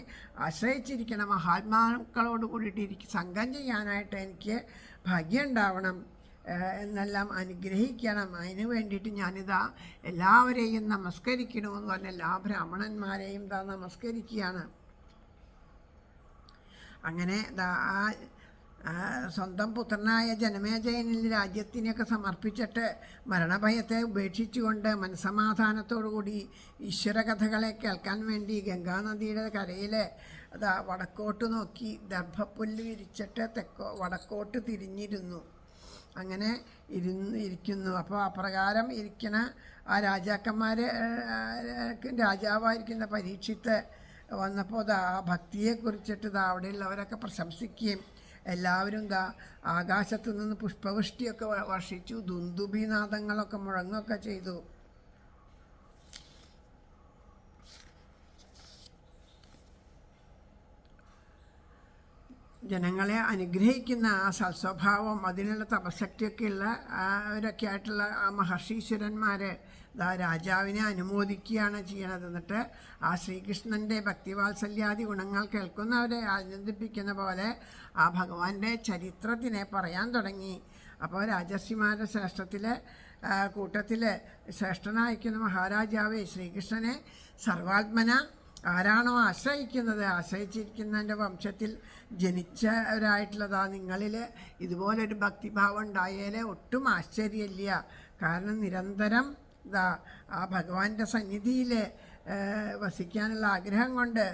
ആശ്രയിച്ചിരിക്കണം, മഹാത്മാക്കളോട് കൂടിയിട്ട് സംഘം ചെയ്യാനായിട്ട് എനിക്ക് ഭാഗ്യം ഉണ്ടാവണം എന്നെല്ലാം അനുഗ്രഹിക്കണം. അതിന് വേണ്ടിയിട്ട് ഞാനിതാ എല്ലാവരെയും നമസ്കരിക്കണമെന്ന് പറഞ്ഞ എല്ലാ ബ്രാഹ്മണന്മാരെയും ഇതാ നമസ്കരിക്കുകയാണ്. അങ്ങനെ സ്വന്തം പുത്രനായ ജനമേജയനിൽ രാജ്യത്തിനെയൊക്കെ സമർപ്പിച്ചിട്ട് മരണഭയത്തെ ഉപേക്ഷിച്ചുകൊണ്ട് മനസ്സമാധാനത്തോടുകൂടി ഈശ്വരകഥകളെ കേൾക്കാൻ വേണ്ടി ഗംഗാനദിയുടെ കരയിൽ വടക്കോട്ട് നോക്കി ദർഭപ്പുല്ല് വിരിച്ചിട്ട് വടക്കോട്ട് തിരിഞ്ഞിരുന്നു. അങ്ങനെ ഇരിക്കുന്നു. അപ്പോൾ അപ്രകാരം ഇരിക്കണ ആ രാജാവായിരിക്കുന്ന പരീക്ഷിത്ത് വന്നപ്പോൾ ആ ഭക്തിയെക്കുറിച്ചിട്ട് അവിടെയുള്ളവരൊക്കെ പ്രശംസിക്കുകയും എല്ലാവരും ആകാശത്തു നിന്ന് പുഷ്പവൃഷ്ടിയൊക്കെ വർഷിച്ചു, ദുന്ദുഭിനാദങ്ങളൊക്കെ മുഴങ്ങുകയൊക്കെ ചെയ്തു. ജനങ്ങളെ അനുഗ്രഹിക്കുന്ന ആ സൽസ്വഭാവം, അതിനുള്ള തപശക്തിയൊക്കെയുള്ള അവരൊക്കെ ആയിട്ടുള്ള ആ മഹർഷീശ്വരന്മാർ രാജാവിനെ അനുമോദിക്കുകയാണ് ചെയ്യണത്. എന്നിട്ട് ആ ശ്രീകൃഷ്ണൻ്റെ ഭക്തിവാത്സല്യാദി ഗുണങ്ങൾ കേൾക്കുന്നവരെ ആനന്ദിപ്പിക്കുന്ന പോലെ ആ ഭഗവാന്റെ ചരിത്രത്തിനെ പറയാൻ തുടങ്ങി. അപ്പോൾ രാജർഷിമാരുടെ കൂട്ടത്തിൽ ശ്രേഷ്ഠനായിരിക്കുന്ന മഹാരാജാവേ, ശ്രീകൃഷ്ണനെ സർവാത്മന ആരാണോ ആശ്രയിച്ചിരിക്കുന്നതിൻ്റെ വംശത്തിൽ ജനിച്ചവരായിട്ടുള്ളതാ നിങ്ങളിൽ ഇതുപോലൊരു ഭക്തിഭാവം ഉണ്ടായാലേ ഒട്ടും ആശ്ചര്യമില്ല. കാരണം നിരന്തരം ആ ഭഗവാന്റെ സന്നിധിയിൽ വസിക്കാനുള്ള ആഗ്രഹം കൊണ്ട്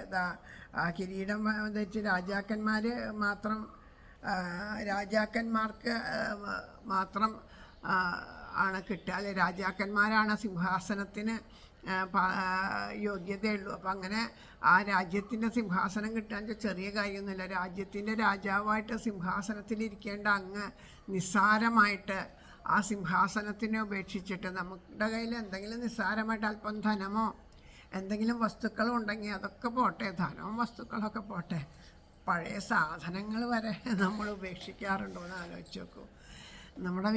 ആ കിരീടം വെച്ച് രാജാക്കന്മാർക്ക് മാത്രം ആണ് കിട്ടുക, അല്ലെ രാജാക്കന്മാരാണ് സിംഹാസനത്തിന് യോഗ്യതയുള്ളൂ. അപ്പം അങ്ങനെ ആ രാജ്യത്തിൻ്റെ സിംഹാസനം കിട്ടാൻ ചെറിയ കാര്യമൊന്നുമില്ല. രാജ്യത്തിൻ്റെ രാജാവായിട്ട് സിംഹാസനത്തിലിരിക്കേണ്ട അങ്ങ് നിസ്സാരമായിട്ട് ആ സിംഹാസനത്തിനെ ഉപേക്ഷിച്ചിട്ട് നമ്മുടെ കയ്യിൽ എന്തെങ്കിലും നിസ്സാരമായിട്ട് അല്പം ധനമോ എന്തെങ്കിലും വസ്തുക്കളും ഉണ്ടെങ്കിൽ അതൊക്കെ പോട്ടെ, ധനവും വസ്തുക്കളൊക്കെ പോട്ടെ, പഴയ സാധനങ്ങൾ വരെ നമ്മൾ ഉപേക്ഷിക്കാറുണ്ടോ എന്ന് ആലോചിച്ച് നോക്കൂ. നമ്മുടെ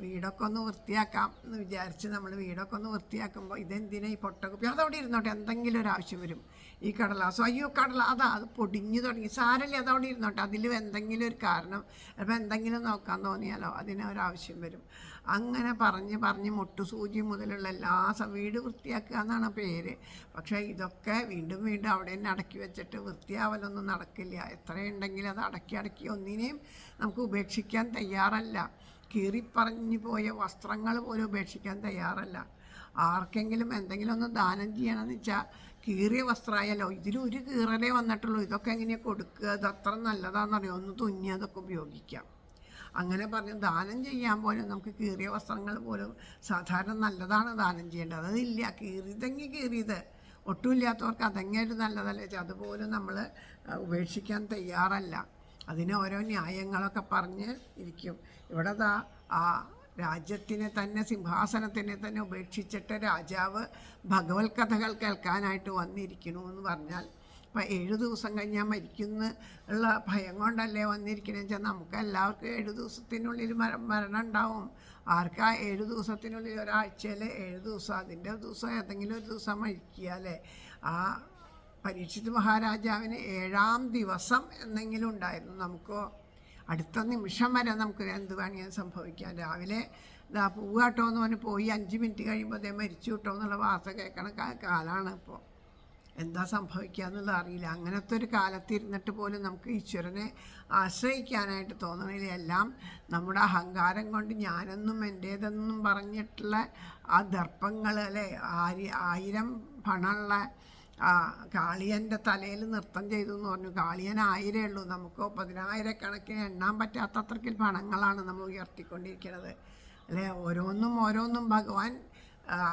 വീടൊക്കെ ഒന്ന് വൃത്തിയാക്കാം എന്ന് വിചാരിച്ച് നമ്മൾ വീടൊക്കെ ഒന്ന് വൃത്തിയാക്കുമ്പോൾ ഇതെന്തിനാ ഈ പൊട്ടക്കുപ്പി, അതവിടെ ഇരുന്നോട്ടെ, എന്തെങ്കിലും ഒരു ആവശ്യം വരും, ഈ കടലാസോ അയ്യോ അത് പൊടിഞ്ഞു തുടങ്ങി, സാരല്ലേ അതവിടെ ഇരുന്നോട്ടെ, അതിൽ എന്തെങ്കിലും ഒരു കാരണം, അപ്പോൾ എന്തെങ്കിലും നോക്കാൻ തോന്നിയാലോ അതിനൊരാവശ്യം വരും. അങ്ങനെ പറഞ്ഞ് മുട്ടുസൂചി മുതലുള്ള വീട് വൃത്തിയാക്കുക എന്നാണ് പേര്. പക്ഷേ ഇതൊക്കെ വീണ്ടും അവിടെ തന്നെ അടക്കി വെച്ചിട്ട് വൃത്തിയാവലൊന്നും നടക്കില്ല. എത്രയുണ്ടെങ്കിലും അത് അടക്കി ഒന്നിനെയും നമുക്ക് ഉപേക്ഷിക്കാൻ തയ്യാറല്ല. കീറിപ്പറഞ്ഞു പോയ വസ്ത്രങ്ങൾ പോലും ഉപേക്ഷിക്കാൻ തയ്യാറല്ല. ആർക്കെങ്കിലും എന്തെങ്കിലും ഒന്ന് ദാനം ചെയ്യണമെന്ന് വെച്ചാൽ കീറിയ വസ്ത്രമായാലോ, ഇതിലൊരു കീറലേ വന്നിട്ടുള്ളൂ, ഇതൊക്കെ എങ്ങനെയാണ് കൊടുക്കുക, ഇതത്ര നല്ലതാണെന്നറിയോ, ഒന്ന് തുന്നിയതൊക്കെ ഉപയോഗിക്കാം. അങ്ങനെ പറഞ്ഞ് ദാനം ചെയ്യാൻ പോലും നമുക്ക് കീറിയ വസ്ത്രങ്ങൾ പോലും സാധാരണ നല്ലതാണ് ദാനം ചെയ്യേണ്ടത്, അതില്ല. കീറിയത് ഒട്ടുമില്ലാത്തവർക്ക് അതെങ്ങനെയൊരു നല്ലതല്ലേ, അതുപോലും നമ്മൾ ഉപേക്ഷിക്കാൻ തയ്യാറല്ല. അതിന് ഓരോ ന്യായങ്ങളൊക്കെ പറഞ്ഞ് ഇരിക്കും. ഇവിടെ ആ രാജ്യത്തിനെ തന്നെ, സിംഹാസനത്തിനെ തന്നെ ഉപേക്ഷിച്ചിട്ട് രാജാവ് ഭഗവത് കഥകൾ കേൾക്കാനായിട്ട് വന്നിരിക്കണു എന്ന് പറഞ്ഞാൽ, ഇപ്പം 7 ദിവസം കഴിഞ്ഞാൽ മരിക്കുന്നുള്ള ഭയം കൊണ്ടല്ലേ വന്നിരിക്കണമെന്ന് വെച്ചാൽ നമുക്ക് എല്ലാവർക്കും 7 ദിവസത്തിനുള്ളിൽ മരണം ഉണ്ടാവും. ആർക്കാ 7 ദിവസത്തിനുള്ളിൽ, ഒരാഴ്ചയിൽ 7 ദിവസം, അതിൻ്റെ ദിവസം ഏതെങ്കിലും ഒരു ദിവസം മരിക്കുക അല്ലേ. ആ പരീക്ഷിത് മഹാരാജാവിന് 7-ാം ദിവസം എന്തെങ്കിലും ഉണ്ടായിരുന്നു. നമുക്കോ അടുത്ത നിമിഷം വരെ നമുക്ക് എന്ത് വേണമെങ്കിലും സംഭവിക്കാം. രാവിലെ പൂവാട്ടോ എന്ന് പറഞ്ഞ് പോയി 5 മിനിറ്റ് കഴിയുമ്പോൾ അതേ മരിച്ചു കിട്ടോ എന്നുള്ള വാർത്ത കേൾക്കണ കാലമാണ് ഇപ്പോൾ. എന്താ സംഭവിക്കുക എന്നുള്ളത് അറിയില്ല. അങ്ങനത്തെ ഒരു കാലത്തിരുന്നിട്ട് പോലും നമുക്ക് ഈശ്വരനെ ആശ്രയിക്കാനായിട്ട് തോന്നണില്ല. എല്ലാം നമ്മുടെ അഹങ്കാരം കൊണ്ട് ഞാനെന്നും എൻ്റേതെന്നും പറഞ്ഞിട്ടുള്ള ആ ദർപ്പങ്ങൾ അല്ലേ, 1000 പണമുള്ള ആ കാളിയൻ്റെ തലയിൽ നൃത്തം ചെയ്തു എന്ന് പറഞ്ഞു. കാളിയൻ 1000 ഉള്ളൂ, നമുക്ക് 10,000 എണ്ണാൻ പറ്റാത്ത അത്രയ്ക്ക് പണങ്ങളാണ് നമ്മൾ ഉയർത്തിക്കൊണ്ടിരിക്കുന്നത് അല്ലേ. ഓരോന്നും ഭഗവാൻ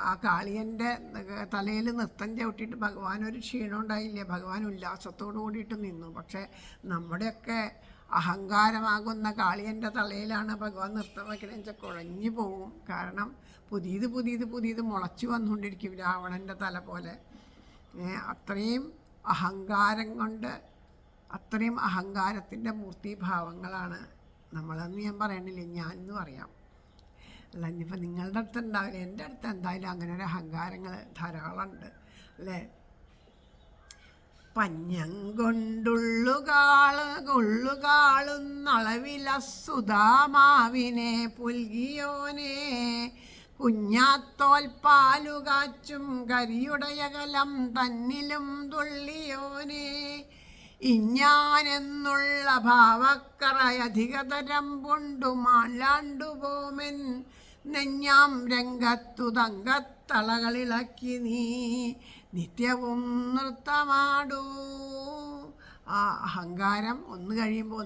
ആ കാളിയൻ്റെ തലയിൽ നൃത്തം ചവിട്ടിയിട്ട് ഭഗവാൻ ഒരു ക്ഷീണം ഉണ്ടായില്ലേ, ഭഗവാൻ ഉല്ലാസത്തോടു കൂടിയിട്ട് നിന്നു. പക്ഷേ നമ്മുടെയൊക്കെ അഹങ്കാരമാകുന്ന കാളിയൻ്റെ തലയിലാണ് ഭഗവാൻ നൃത്തം വയ്ക്കണമെന്ന് വെച്ചാൽ കുഴഞ്ഞു പോവും. കാരണം പുതിയത് മുളച്ചു വന്നുകൊണ്ടിരിക്കും, രാവണൻ്റെ തല പോലെ. അത്രയും അഹങ്കാരം കൊണ്ട്, അത്രയും അഹങ്കാരത്തിൻ്റെ മൂർത്തിഭാവങ്ങളാണ് നമ്മളെന്ന് ഞാൻ പറയണില്ലേ, ഞാനെന്ന് പറയാം. അല്ല, ഇനിയിപ്പോൾ നിങ്ങളുടെ അടുത്ത് ഉണ്ടാവില്ല, എൻ്റെ അടുത്ത് എന്തായാലും അങ്ങനെ ഒരു അഹങ്കാരങ്ങൾ ധാരാളമുണ്ട് അല്ലേ. പഞ്ഞം കൊണ്ടുള്ളുകാളുന്നളവില സുധാമാവിനെ പുൽകിയോനെ, കുഞ്ഞാത്തോൽപ്പാലുകാച്ചും കരിയുടയകലം തന്നിലും തുള്ളിയോനെ, ഇഞ്ഞാനെന്നുള്ള ഭാവക്കറയധികതരം കൊണ്ടുമാലാണ്ടുപോമൻ നെഞ്ഞാം രംഗത്തു തങ്കത്തളകളിളക്കി നീ നിത്യവും നൃത്തമാടൂ. ആ അഹങ്കാരം ഒന്ന് കഴിയുമ്പോൾ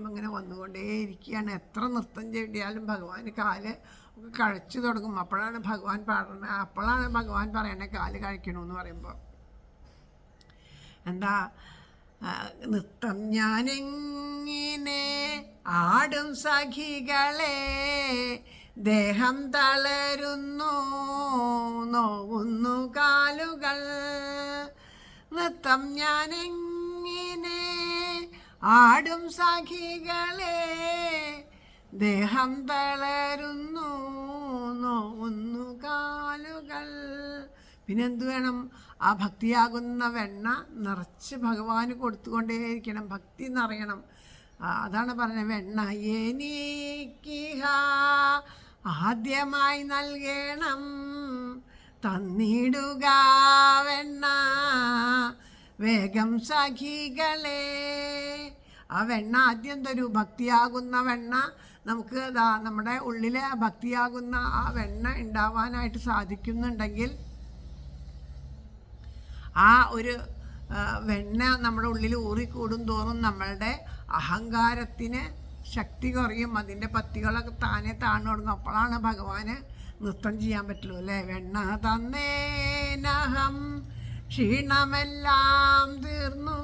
ഇങ്ങനെ വന്നുകൊണ്ടേയിരിക്കുകയാണ്. എത്ര നൃത്തം ചെയ്തിയാലും ഭഗവാൻ കാല് കഴിച്ചു തുടങ്ങും. അപ്പോഴാണ് ഭഗവാൻ പാടുന്നത്, അപ്പോഴാണ് ഭഗവാൻ പറയണേ കാല് കഴിക്കണമെന്ന് പറയുമ്പോൾ. എന്താ നൃത്തം ഞാനെങ്ങനെ ആടും സഖികളെ, ദേഹം തളരുന്നു നോവുന്നു കാലുകൾ. നൃത്തം ഞാനെങ്ങനെ ആടും സഖികളെ, ദേഹം തളരുന്നു നോവുന്നു കാലുകൾ. പിന്നെന്ത് വേണം? ആ ഭക്തിയാകുന്ന വെണ്ണ നിറച്ച് ഭഗവാന് കൊടുത്തുകൊണ്ടേയിരിക്കണം, ഭക്തി നിറയണം. അതാണ് പറഞ്ഞത്, വെണ്ണ എനിക്കിഹ ആദ്യമായി നൽകണം, തന്നിടുക വെണ്ണ വേഗം സഖികളെ. ആ വെണ്ണ ആദ്യം തരൂ, ഭക്തിയാകുന്ന വെണ്ണ. നമുക്ക് നമ്മുടെ ഉള്ളിലെ ഭക്തിയാകുന്ന ആ വെണ്ണ ഉണ്ടാവാനായിട്ട് സാധിക്കുന്നുണ്ടെങ്കിൽ, ആ ഒരു വെണ്ണ നമ്മുടെ ഉള്ളിൽ ഊറിക്കൂടും തോറും നമ്മളുടെ അഹങ്കാരത്തിന് ശക്തി കുറയും, അതിൻ്റെ പത്തികളൊക്കെ താനെ താണു തുടങ്ങും. അപ്പോഴാണ് ഭഗവാന് നൃത്തം ചെയ്യാൻ പറ്റുള്ളൂ അല്ലേ. വെണ്ണ തന്നേനഹം ക്ഷീണമെല്ലാം തീർന്നു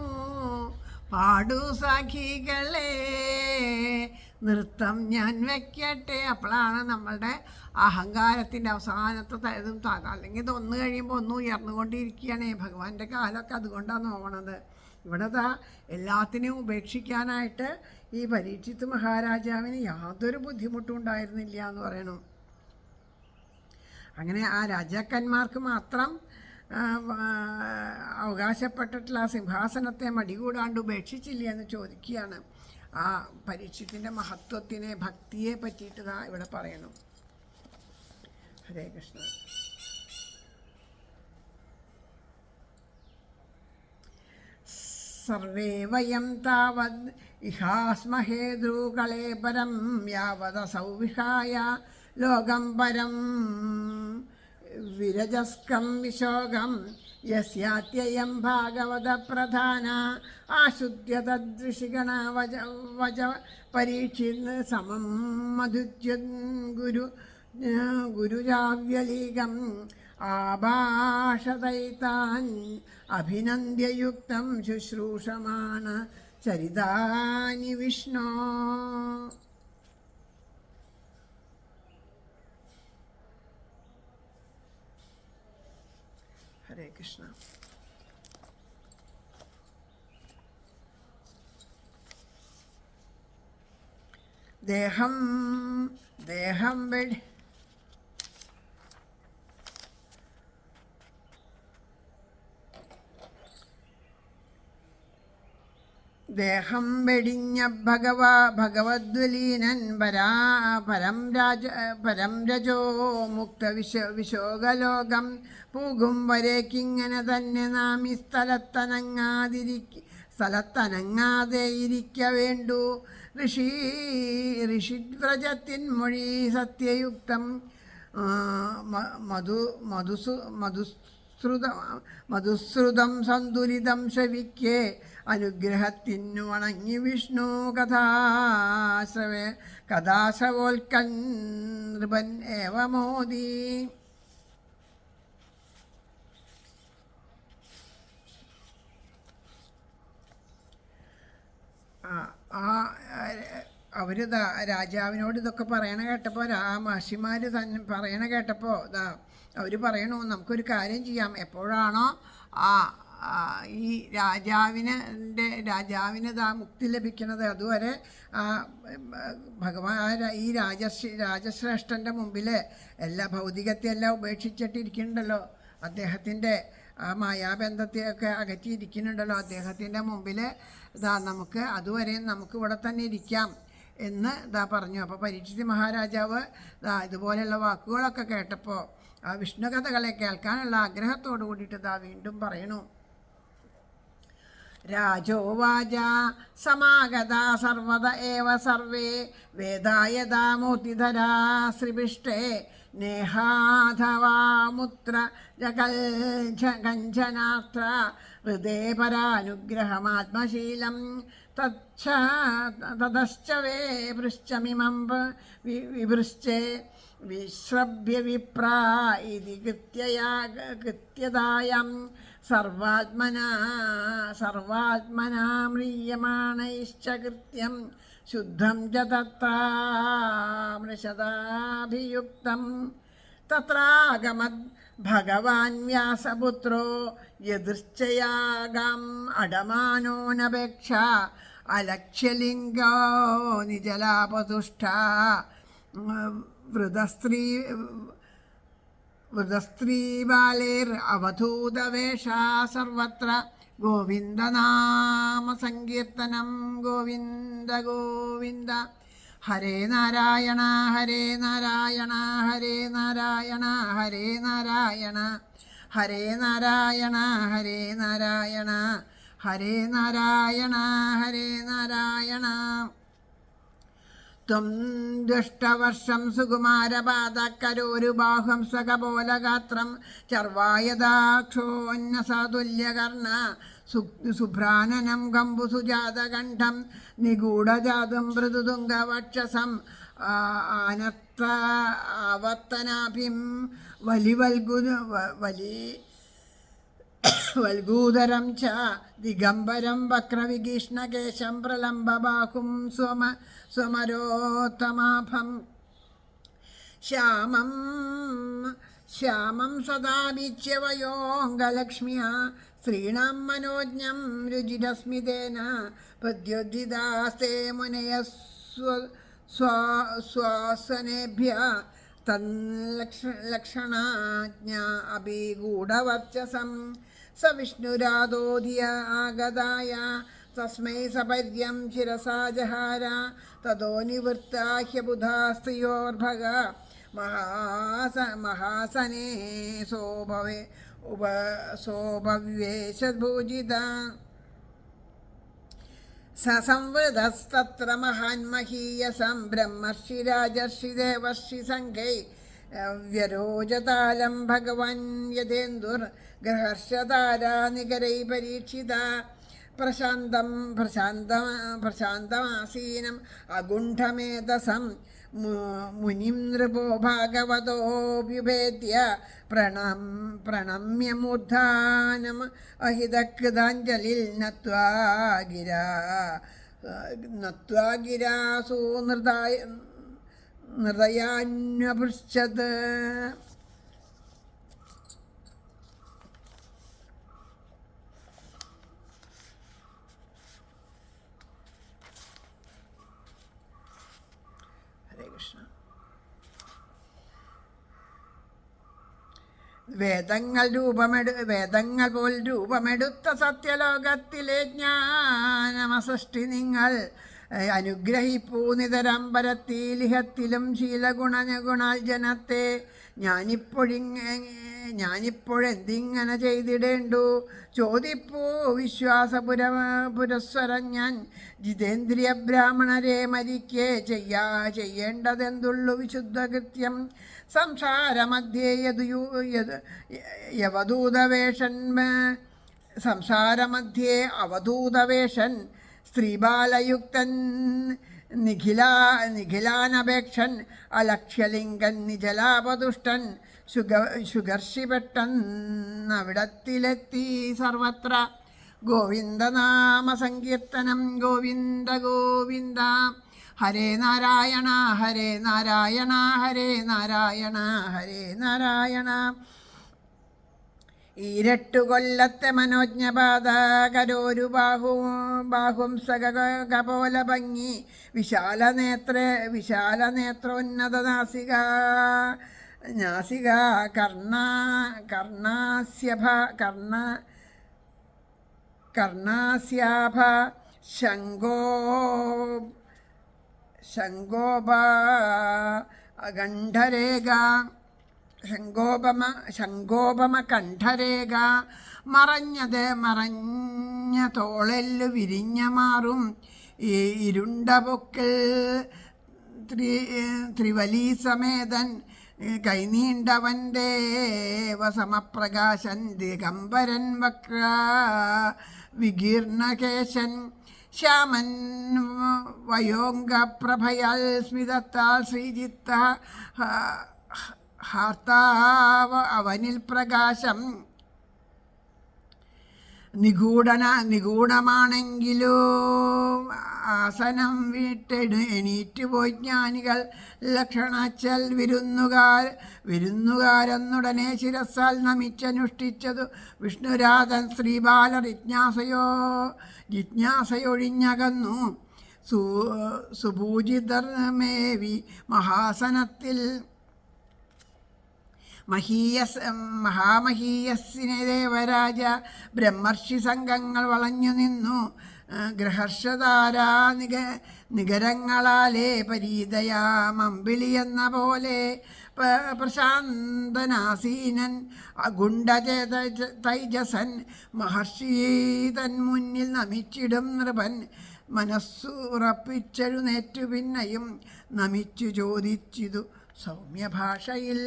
പാടു സഖികളെ, നൃത്തം ഞാൻ വയ്ക്കട്ടെ. അപ്പോഴാണ് നമ്മളുടെ അഹങ്കാരത്തിൻ്റെ അവസാനത്തെ ഇതും അല്ലെങ്കിൽ ഇതൊന്ന് കഴിയുമ്പോൾ ഒന്ന് ഉയർന്നുകൊണ്ടിരിക്കുകയാണ്. ഭഗവാന്റെ കാലമൊക്കെ അതുകൊണ്ടാണ് നോവണത്. ഇവിടെ എല്ലാത്തിനെയും ഉപേക്ഷിക്കാനായിട്ട് ഈ പരീക്ഷിത്ത് മഹാരാജാവിന് യാതൊരു ബുദ്ധിമുട്ടും ഉണ്ടായിരുന്നില്ല എന്ന് പറയണു. അങ്ങനെ ആ രാജാക്കന്മാർക്ക് മാത്രം അവകാശപ്പെട്ടിട്ടുള്ള ആ സിംഹാസനത്തെ മടികൂടാണ്ട് ഉപേക്ഷിച്ചില്ല എന്ന് ചോദിക്കുകയാണ്. ആ പരീക്ഷത്തിൻ്റെ മഹത്വത്തിനെ, ഭക്തിയെ പറ്റിയിട്ട് ഇവിടെ പറയണം. ഹരേ കൃഷ്ണ. സർവേ വയം താവദ് ഇഹാസ്മഹേ ദ്രൂകളേ പരം യാവദസൗ വിഹായ ലോകം പരം വിരജസ്കം വിശോകം യസ്യാത്യയം ഭാഗവത പ്രധാന ആശുദ്ധ്യ തദ്ഋഷിഗണ വച പരീക്ഷിന് സമം മധുജ്യൻ ഗുരുജാവ്യലീകം ആഭാഷതൈതാൻ അഭിനന്ദ്യയുക്തം ശുശ്രൂഷമാണ ചരിതാനി വിഷ്ണോ. ഹരേ കൃഷ്ണ. ദേഹം വെടിഞ്ഞ ഭഗവദ്വലീനൻ പരം രജോ മുക്ത വിശോകലോകം പൂകും വരേക്കിങ്ങനെ തന്നെ നാം ഈ സ്ഥലത്തനങ്ങാതെ ഇരിക്ക വേണ്ടു. ഋഷിവ്രജത്തിൻ മൊഴി സത്യയുക്തം മധുശ്രുതം സന്തുലിതം ശവിക്കേ അനുഗ്രഹത്തിനു വണങ്ങി വിഷ്ണു കഥാശ്രവോൽക്കൻ നൃപൻ ഏവമോദി. അവർ രാജാവിനോട് ഇതൊക്കെ പറയണ കേട്ടപ്പോൾ മഹർഷിമാർ തന്നെ പറയണ കേട്ടപ്പോൾ അവർ പറയണു, നമുക്കൊരു കാര്യം ചെയ്യാം. എപ്പോഴാണോ ഈ രാജാവിന് മുക്തി ലഭിക്കുന്നത് അതുവരെ ഭഗവാൻ ഈ രാജശ്രേഷ്ഠൻ്റെ മുമ്പിൽ എല്ലാ ഭൗതികത്തെ എല്ലാം ഉപേക്ഷിച്ചിട്ടിരിക്കുന്നുണ്ടല്ലോ, അദ്ദേഹത്തിൻ്റെ ആ മായാബന്ധത്തെയൊക്കെ അകറ്റിയിരിക്കുന്നുണ്ടല്ലോ, അദ്ദേഹത്തിൻ്റെ മുമ്പിൽ നമുക്ക് അതുവരെ നമുക്ക് ഇവിടെ തന്നെ ഇരിക്കാം എന്ന് പറഞ്ഞു. അപ്പോൾ പരീക്ഷിത് മഹാരാജാവ് ഇതുപോലെയുള്ള വാക്കുകളൊക്കെ കേട്ടപ്പോൾ ആ വിഷ്ണു കഥകളെ കേൾക്കാനുള്ള ആഗ്രഹത്തോടു കൂടിയിട്ട് വീണ്ടും പറയണു. രാജോവാച സമാഗത സർവദ ഏവ സർവേ വേദായതാ മൂർത്തിധരാ ശ്രീപിഷ്ടേ നേഹാധവാമുത്ര ജഗൽജനാത്ര ഹൃദേ പരാനുഗ്രഹമാത്മശീലം തതശ്ച വേ പൃശ്ചമിമം വിവൃശ്ചേ വിശ്രഭ്യ വിപ്രാ ഇതി കൃത്യതായം സർവാത്മനാ മ്രിയമാണൈശ്ച കൃത്യം ശുദ്ധം ച തത്രാമൃഷതാഭിയുക്തം തത്രാഗമത് ഭഗവാൻ വ്യാസപുത്രോ യദൃശ്ചയാഗം അടമാനോനപേക്ഷ അലക്ഷ്യലിംഗോ നിജലാപതുഷ്ട വൃതസ്ത്രീബാലേർ അവധൂതവേഷാ സർവത്ര ഗോവിന്ദനാമ സങ്കീർത്തനം ഗോവിന്ദ ഗോവിന്ദ. ഹരേ നാരായണ ഹരേ നാരായണ ഹരേ നാരായണ ഹരേ നാരായണ ഹരേ നാരായണ ഹരേ നാരായണ ഹരേ നാരായണ ഹരേ നാരായണ. ത്വം ദുഷ്ടവർഷം സുകുമാരപാദക്കരോരുബാഹും സ്വകപോലഗാത്രം ചർവായദാക്ഷോന്നസാതുല്യകർണ സുഭ്രാനനം ഗംബുസുജാതകണ്ഠം നിഗൂഢജാതും മൃദുതുംഗവക്ഷസം ആനത്ത ആവർത്തനാഭിം വൽഗൂതരം ച ദിഗംബരം വക്രവിഗീഷ്ണകേശം പ്രലംബബാഹും സ്വമരോത്തമാഭം ശ്യാമം സദാഭിച്യ വയോംഗലക്ഷ്മ്യാ ശ്രീണാം മനോജ്ഞം രുചിരസ്മിതേന പ്രദ്യോദ്ധിതാസ്തേ മുനയഃ സ്വാസനേഭ്യ തല്ലക്ഷണാജ്ഞാ അഭിഗൂഢവർച്ചസം സ വിഷ്ണുരാധോധിയ ആഗതായ തസ്മൈ സപര്യം ശിരസാ ജഹാര തതോ നിവൃത്താഹ്യബുധാസ്ത്രിയോർഭഗ മഹാസനേ സോഭവേശഭൂജിത സംവൃതസ്തത്ര മഹാന്മഹീയസം ബ്രഹ്മർഷി ദേവർഷി സംഘൈ വ്യരോജതാലം ഭഗവൻ യഥേന്ദുർ ഗർഹർഷതാരാനികരൈ പരീക്ഷിത പ്രശാന്തമാസീനം അഗുണ്ഠമേധസം മുനിം നൃപോ ഭാഗവതോഭ്യുഭേദ്യ പ്രണമ്യമൂർധാനം അഹിതകൃതാഞ്ജലിൽ നത്വാ ഗിരാസൂ നൃതയാന്വപൃച്ഛത്. വേദങ്ങൾ പോൽ രൂപമെടുത്ത സത്യലോകത്തിലെ ജ്ഞാനമസൃഷ്ടി നിങ്ങൾ അനുഗ്രഹിപ്പൂ നിതരമ്പരത്തിലിഹത്തിലും ശീലഗുണാൽ ജനത്തെ ഞാനിപ്പോഴെന്തിങ്ങനെ ചെയ്തിടേണ്ടു ചോദിപ്പൂ പുരസ്വരം ഞാൻ ജിതേന്ദ്രിയ ബ്രാഹ്മണരെ മരിക്കേ ചെയ്യേണ്ടതെന്തുള്ളു വിശുദ്ധകൃത്യം സംസാരമധ്യേ അവധൂതവേഷൻ സ്ത്രീബാലയുക്തൻ നിഖിലാനപേക്ഷൻ അലക്ഷ്യലിംഗൻ നിജലാപതുഷ്ടൻ ശുഗർഷിപ്പെട്ടന്നവിടത്തിലെത്തി സർവത്ര ഗോവിന്ദനാമ സങ്കീർത്തനം ഗോവിന്ദ ഗോവിന്ദ ഹരേ നാരായണ ഹരേ നാരായണ ഹരേ നാരായണ ഹരേ നാരായണ ഈരട്ടു കൊല്ലത്തെ മനോജ്ഞപാത കരോരു ബാഹും സകപോല ഭംഗി വിശാലനേത്രോന്നത നാസിക കർണാസ്യാഭ ശങ്കോപ ഗണ്ഡരേഖ ശങ്കോപമ കണ്ഠരേഖ മറഞ്ഞ തോളെല്ലു വിരിഞ്ഞ മാറും ഇരുണ്ട പൊക്കൽ ത്രിവലീ സമേതൻ കൈനീണ്ടവൻ്റെ സമപ്രകാശൻ ദിഗംബരൻ വക്ര വികീർണകേശൻ ശ്യാമൻ വയോംഗപ്രഭയാൽ സ്മിതത്താൽ ശ്രീജിത്ത ഹാർത്താവ് അവനിൽ പ്രകാശം നിഗൂഢമാണെങ്കിലോ ആസനം എണീറ്റ് പോയി ജ്ഞാനികൾ ലക്ഷണാച്ചൽ വിരുന്നുകാരെന്നുടനെ ശിരസാൽ നമിച്ചനുഷ്ഠിച്ചതു വിഷ്ണുരാധൻ ശ്രീബാല ജിജ്ഞാസയൊഴിഞ്ഞകന്നു സുപൂജിതർമേവി മഹാസനത്തിൽ മഹാമഹീയസ്സിനെ ദേവരാജ ബ്രഹ്മർഷി സംഘങ്ങൾ വളഞ്ഞു നിന്നു ഗൃഹർഷധാരാ നികരങ്ങളാലേ പരീതയാമമ്പിളി എന്ന പോലെ പ്രശാന്തനാസീനൻ തൈജസൻ മഹർഷി തൻ മുന്നിൽ നമിച്ചിടും നൃപൻ മനസ്സുറപ്പിച്ചെഴുന്നേറ്റു പിന്നെയും നമിച്ചു ചോദിച്ചിതു സൗമ്യഭാഷയിൽ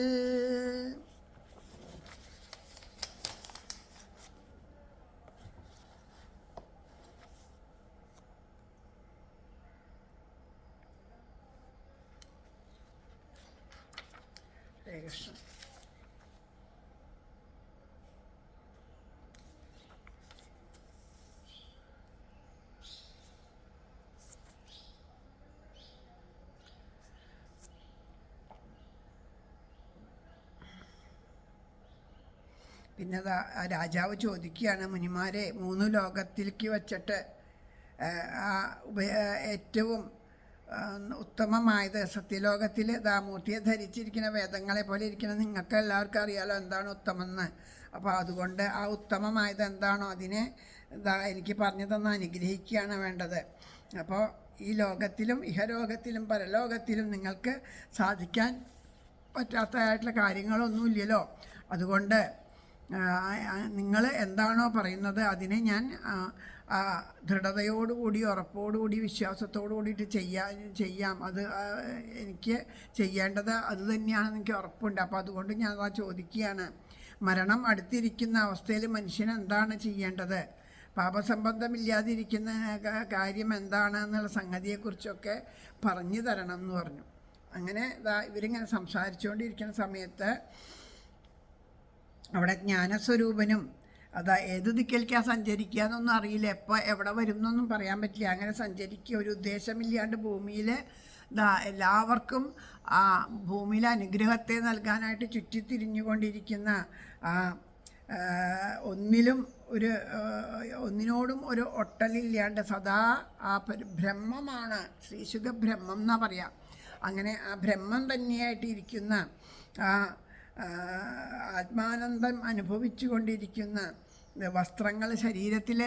കൃഷ്ണ പിന്നെ രാജാവ് ചോദിക്കുകയാണ് മുനിമാരെ 3 ലോകത്തിലേക്ക് വച്ചിട്ട് ഏറ്റവും ഉത്തമമായത് സത്യലോകത്തിൽ മൂർത്തിയെ ധരിച്ചിരിക്കുന്ന വേദങ്ങളെ പോലെ ഇരിക്കുന്ന നിങ്ങൾക്ക് എല്ലാവർക്കും അറിയാലോ എന്താണ് ഉത്തമെന്ന്. അപ്പോൾ അതുകൊണ്ട് ആ ഉത്തമമായത് എന്താണോ അതിനെ എനിക്ക് പറഞ്ഞു തന്ന് അനുഗ്രഹിക്കുകയാണ് വേണ്ടത്. അപ്പോൾ ഈ ലോകത്തിലും ഇഹലോകത്തിലും പരലോകത്തിലും നിങ്ങൾക്ക് സാധിക്കാൻ പറ്റാത്തതായിട്ടുള്ള കാര്യങ്ങളൊന്നുമില്ലല്ലോ. അതുകൊണ്ട് നിങ്ങൾ എന്താണോ പറയുന്നത് അതിനെ ഞാൻ ദൃഢതയോടുകൂടി ഉറപ്പോടുകൂടി വിശ്വാസത്തോടു കൂടിയിട്ട് ചെയ്യാം. അത് എനിക്ക് ചെയ്യേണ്ടത് അത് തന്നെയാണെന്ന് എനിക്ക് ഉറപ്പുണ്ട്. അപ്പോൾ അതുകൊണ്ട് ഞാൻ ചോദിക്കുകയാണ്, മരണം അടുത്തിരിക്കുന്ന അവസ്ഥയിൽ മനുഷ്യൻ എന്താണ് ചെയ്യേണ്ടത്? പാപസംബന്ധമില്ലാതിരിക്കുന്ന കാര്യം എന്താണ് എന്നുള്ള സംഗതിയെക്കുറിച്ചൊക്കെ പറഞ്ഞു തരണം എന്ന് പറഞ്ഞു. അങ്ങനെ ഇവരിങ്ങനെ സംസാരിച്ചുകൊണ്ടിരിക്കുന്ന സമയത്ത് അവിടെ ജ്ഞാനസ്വരൂപനും ഏത് ദിക്കിലേക്കാണ് സഞ്ചരിക്കുക എന്നൊന്നും അറിയില്ല, എപ്പോൾ എവിടെ വരും എന്നൊന്നും പറയാൻ പറ്റില്ല. അങ്ങനെ സഞ്ചരിക്കുക, ഒരു ഉദ്ദേശമില്ലാണ്ട് ഭൂമിയിൽ എല്ലാവർക്കും ഭൂമിയിലെ അനുഗ്രഹത്തെ നൽകാനായിട്ട് ചുറ്റിത്തിരിഞ്ഞുകൊണ്ടിരിക്കുന്ന ഒന്നിനോടും ഒരു ഒട്ടലില്ലാണ്ട് സദാ ബ്രഹ്മമാണ്, ശ്രീശുഖ ബ്രഹ്മം എന്നാണ് പറയാം. അങ്ങനെ ആ ബ്രഹ്മം തന്നെയായിട്ടിരിക്കുന്ന ആത്മാനന്ദം അനുഭവിച്ചു കൊണ്ടിരിക്കുന്ന വസ്ത്രങ്ങൾ ശരീരത്തിൽ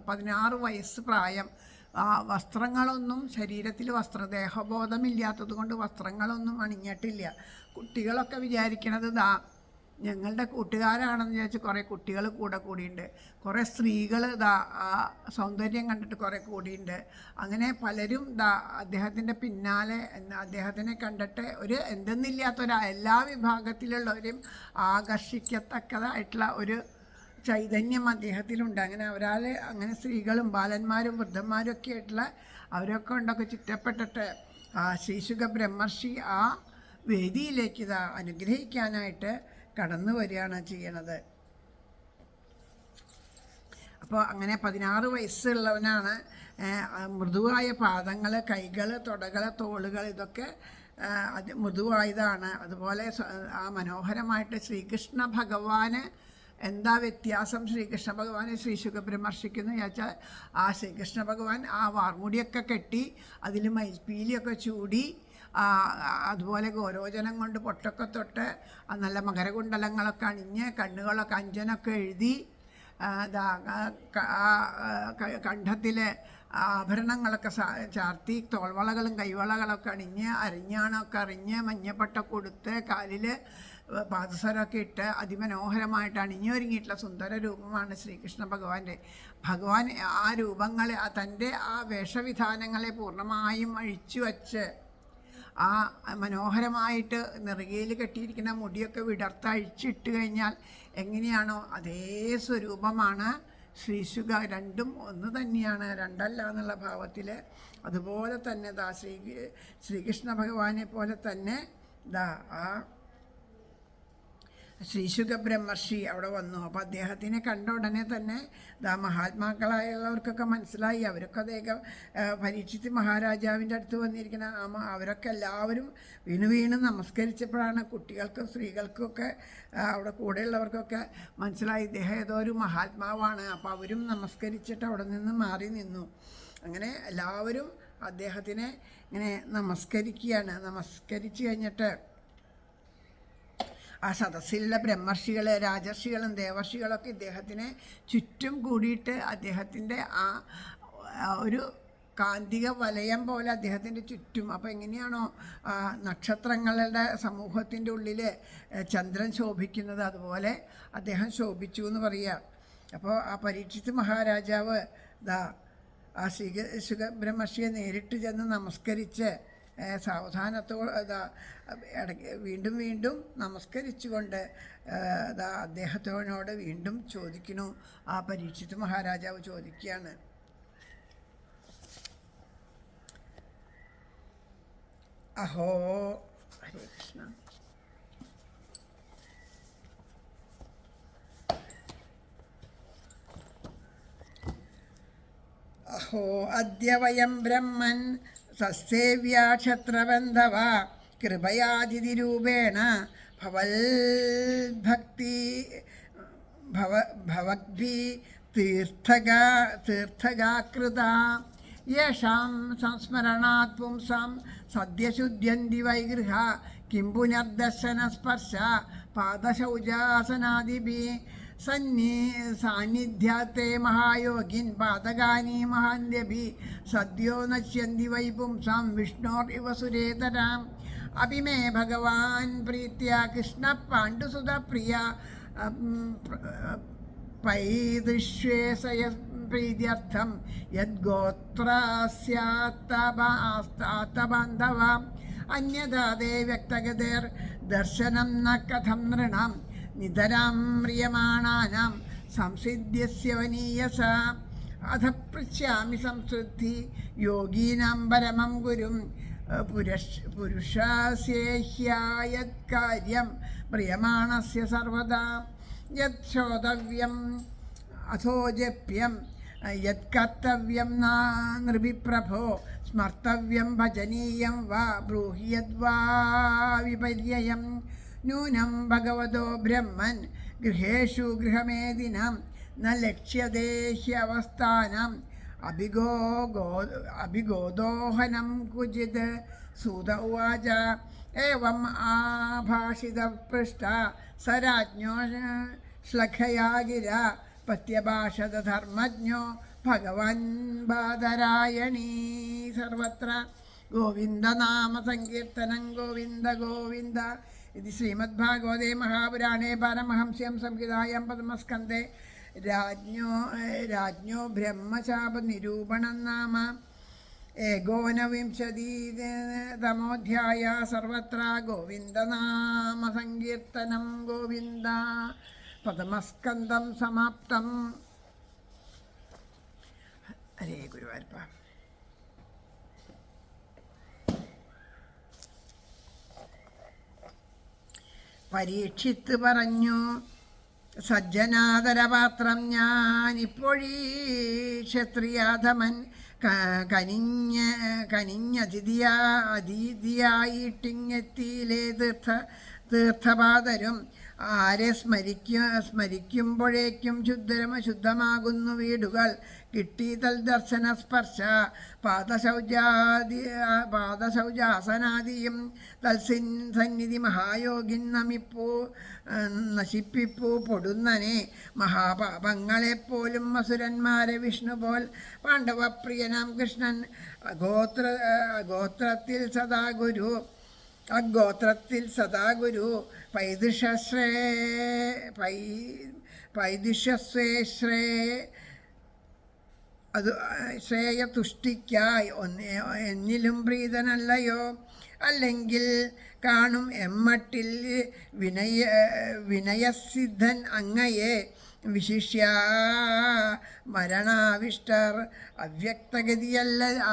16 വയസ്സ് പ്രായം വസ്ത്രങ്ങളൊന്നും ശരീരത്തിൽ ദേഹബോധമില്ലാത്തത് കൊണ്ട് വസ്ത്രങ്ങളൊന്നും അണിഞ്ഞിട്ടില്ല. കുട്ടികളൊക്കെ വിചാരിക്കണത് ഞങ്ങളുടെ കൂട്ടുകാരാണെന്ന് വിചാരിച്ച് കുറേ കുട്ടികൾ കൂടിയുണ്ട്. കുറേ സ്ത്രീകൾ ആ സൗന്ദര്യം കണ്ടിട്ട് കുറേ കൂടിയുണ്ട്. അങ്ങനെ പലരും അദ്ദേഹത്തിൻ്റെ പിന്നാലെ അദ്ദേഹത്തിനെ കണ്ടിട്ട് എല്ലാ വിഭാഗത്തിലുള്ളവരും ആകർഷിക്കത്തക്കതായിട്ടുള്ള ഒരു ചൈതന്യം അദ്ദേഹത്തിലുണ്ട്. അങ്ങനെ സ്ത്രീകളും ബാലന്മാരും വൃദ്ധന്മാരും ഒക്കെ ആയിട്ടുള്ള അവരൊക്കെ ഉണ്ടൊക്കെ ചുറ്റപ്പെട്ടിട്ട് ശ്രീശുക ബ്രഹ്മർഷി ആ വേദിയിലേക്ക് അനുഗ്രഹിക്കാനായിട്ട് കടന്നു വരികയാണ് ചെയ്യണത്. അപ്പോൾ അങ്ങനെ 16 വയസ്സുള്ളവനാണ്. മൃദുവായ പാദങ്ങൾ, കൈകൾ, തുടകൾ, തോളുകൾ ഇതൊക്കെ മൃദുവായതാണ്. അതുപോലെ ആ മനോഹരമായിട്ട് ശ്രീകൃഷ്ണ ഭഗവാന് എന്താ വ്യത്യാസം? ശ്രീകൃഷ്ണ ഭഗവാനെ ശ്രീശുക ബ്രഹ്മർഷിക്കുന്നു ചോദിച്ചാൽ ആ ശ്രീകൃഷ്ണ ഭഗവാൻ ആ വാർമുടിയൊക്കെ കെട്ടി അതിൽ മയിൽപ്പീലിയൊക്കെ ചൂടി അതുപോലെ ഗോരോചനം കൊണ്ട് പൊട്ടൊക്കെ തൊട്ട് നല്ല മകരകുണ്ടലങ്ങളൊക്കെ അണിഞ്ഞ് കണ്ണുകളൊക്കെ അഞ്ജനൊക്കെ എഴുതി കണ്ഠത്തിൽ ആഭരണങ്ങളൊക്കെ ചാർത്തി തോൾവളകളും കൈവളകളൊക്കെ അണിഞ്ഞ് അരിഞ്ഞാണൊക്കെ അറിഞ്ഞ് മഞ്ഞപ്പട്ടൊക്കെ കൊടുത്ത് കാലിൽ പാദസരമൊക്കെ ഇട്ട് അതിമനോഹരമായിട്ട് അണിഞ്ഞൊരുങ്ങിയിട്ടുള്ള സുന്ദര രൂപമാണ് ശ്രീകൃഷ്ണ ഭഗവാന്റെ. ഭഗവാൻ ആ രൂപങ്ങളെ തൻ്റെ ആ വേഷവിധാനങ്ങളെ പൂർണ്ണമായും അഴിച്ചു വച്ച് ആ മനോഹരമായിട്ട് നെറുകയിൽ കെട്ടിയിരിക്കുന്ന മുടിയൊക്കെ വിടർത്തഴിച്ചിട്ട് കഴിഞ്ഞാൽ എങ്ങനെയാണോ അതേ സ്വരൂപമാണ് ശ്രീശുക. രണ്ടും ഒന്ന് തന്നെയാണ്, രണ്ടല്ല എന്നുള്ള ഭാവത്തിൽ. അതുപോലെ തന്നെ ശ്രീകൃഷ്ണ ഭഗവാനെ പോലെ തന്നെ ആ ശ്രീശുക ബ്രഹ്മർഷി അവിടെ വന്നു. അപ്പോൾ അദ്ദേഹത്തിനെ കണ്ട ഉടനെ തന്നെ മഹാത്മാക്കളായുള്ളവർക്കൊക്കെ മനസ്സിലായി. അവരൊക്കെ അദ്ദേഹം പരീക്ഷിച്ച് മഹാരാജാവിൻ്റെ അടുത്ത് വന്നിരിക്കുന്ന അവരൊക്കെ എല്ലാവരും വീണ് നമസ്കരിച്ചപ്പോഴാണ് കുട്ടികൾക്കും സ്ത്രീകൾക്കൊക്കെ അവിടെ കൂടെയുള്ളവർക്കൊക്കെ മനസ്സിലായി ഇദ്ദേഹം ഏതോ ഒരു മഹാത്മാവാണ്. അപ്പോൾ അവരും നമസ്കരിച്ചിട്ട് അവിടെ നിന്ന് മാറി നിന്നു. അങ്ങനെ എല്ലാവരും അദ്ദേഹത്തിനെ ഇങ്ങനെ നമസ്കരിക്കുകയാണ്. നമസ്കരിച്ച് കഴിഞ്ഞിട്ട് ആ സദസ്സിലുള്ള ബ്രഹ്മർഷികൾ, രാജർഷികളും ദേവർഷികളൊക്കെ ഇദ്ദേഹത്തിനെ ചുറ്റും കൂടിയിട്ട് അദ്ദേഹത്തിൻ്റെ ആ ഒരു കാന്തിക വലയം പോലെ അദ്ദേഹത്തിൻ്റെ ചുറ്റും. അപ്പോൾ എങ്ങനെയാണോ നക്ഷത്രങ്ങളുടെ സമൂഹത്തിൻ്റെ ഉള്ളിൽ ചന്ദ്രൻ ശോഭിക്കുന്നത് അതുപോലെ അദ്ദേഹം ശോഭിച്ചു എന്ന് പറയുക. അപ്പോൾ ആ പരീക്ഷിത്ത് മഹാരാജാവ് ആ ശ്രീകൃഷ്ണ ബ്രഹ്മർഷിയെ നേരിട്ട് ചെന്ന് നമസ്കരിച്ച് വീണ്ടും വീണ്ടും നമസ്കരിച്ചുകൊണ്ട് അദ്ദേഹത്തോട് വീണ്ടും ചോദിക്കുന്നു. ആ പരീക്ഷിത്ത് മഹാരാജാവ് ചോദിക്കുകയാണ്, അഹോ ഹരേ കൃഷ്ണ, അഹോ അദ്യ വയം ബ്രഹ്മൻ സസ്സേവ്യാക്ഷത്രബന്ധവ കൃപയാതിഥിരൂപേണ ഭവദ്ഭി തീർത്ഥഗാകൃത യേഷാം സംസ്മരണാത് പുംസാം സദ്യശുദ്ധ്യന്തി വൈഗൃഹ കിം പുനർദർശനസ്പർശ പാദശൗചാസനാദിഭിः സാന്നിധ്യാത്തെ മഹായോഗിൻ പാതകാനി മഹാന്യഭി സദ്യോ നശ്യന്തി വൈ പുംസാം വിഷ്ണോർ ഇവ സുരേതരാം അഭിമേ ഭഗവാൻ പ്രീത്യ കൃഷ്ണ പാണ്ഡുസുത പ്രിയ പൈതൃശ്വേസയ പ്രീത്യർത്ഥം യദ്ഗോത്രസ്യാത്തബാന്ധവ അന്യഥാ തേ വ്യക്തഗതേർ ദർശനം ന കഥം നൃണാം നിതരാം മ്രിയമാണാനാം സംസിദ്ധ്യസ്യ വനീയസ അധ പൃച്ഛാമി സംശുദ്ധി യോഗീനാം പരമം ഗുരും പുരുഷസ്യേഹ്യായത്കാര്യം മ്രിയമാണസ്യ സർവദാ യത് ശ്രോതവ്യം അഥോ ജപ്യം യത് കർത്തവ്യം നൃഭിപ്രഭോ സ്മർത്തവ്യം ഭജനീയം വാ ബ്രൂഹി യദ്വാ വിപര്യം നൂനം ഭഗവതോ ബ്രഹ്മൻ ഗൃഹേഷു ഗൃഹമേദിനം ന ലക്ഷ്യതേ ഹ്യവസ്ഥാനം അഭിഗോദോഹനം കുചിത് സൂത ഉവാച ഏവം ആഭാഷിതപൃഷ്ട സരാജ്ഞോ ശ്ലഖയാ ഗിര പത്യഭാഷത ധർമ്മജ്ഞോ ഭഗവാൻ ബാദരായണീ സർവത്ര ഗോവിന്ദനാമ സങ്കീർത്തനം ഗോവിന്ദ ഗോവിന്ദ. ഇത് ശ്രീമദ്ഭാഗവതേ മഹാപുരാണേ പാരമഹംസ്യം സംഹിതായാം പദ്മസ്കന്ധേ രാജ്ഞോ ബ്രഹ്മശാപ നിരൂപണം നാമ ഏകോനവിംശതിതമോധ്യായ. സർവത്ര ഗോവിന്ദനാമ സങ്കീർത്തനം ഗോവിന്ദ. പദ്മസ്കന്ധം സമാപ്തം. ഹരേ ഗുരുവായൂരപ്പ. പരീക്ഷിത്ത് പറഞ്ഞു, സജ്ജനാദരപാത്രം ഞാനിപ്പോഴീ ക്ഷത്രിയാധമൻ അതിഥിയായിട്ടിങ്ങെത്തിയിലേ തീർത്ഥപാദരും. ആരെ സ്മരിക്കുമ്പോഴേക്കും ശുദ്ധമാകുന്നു വീടുകൾ. കിട്ടി തൽ ദർശന സ്പർശ പാദശൗചാസനാദിയും തൽസന്നിധി മഹായോഗിൻ നശിപ്പിപ്പൂ പൊടുന്നനെ. മഹാപാപങ്ങളെപ്പോലും അസുരന്മാരെ വിഷ്ണു പോൽ പാണ്ഡവപ്രിയനാം കൃഷ്ണൻ അഗോത്രത്തിൽ സദാ ഗുരു പൈദിഷസ്വേ ശ്രേയതുഷ്ടിക്കായി എന്നിലും പ്രീതനല്ലയോ. അല്ലെങ്കിൽ കാണും എമ്മട്ടിൽ വിനയസിദ്ധൻ അങ്ങയെ. വിശിഷ്യ മരണാവിഷ്ടർ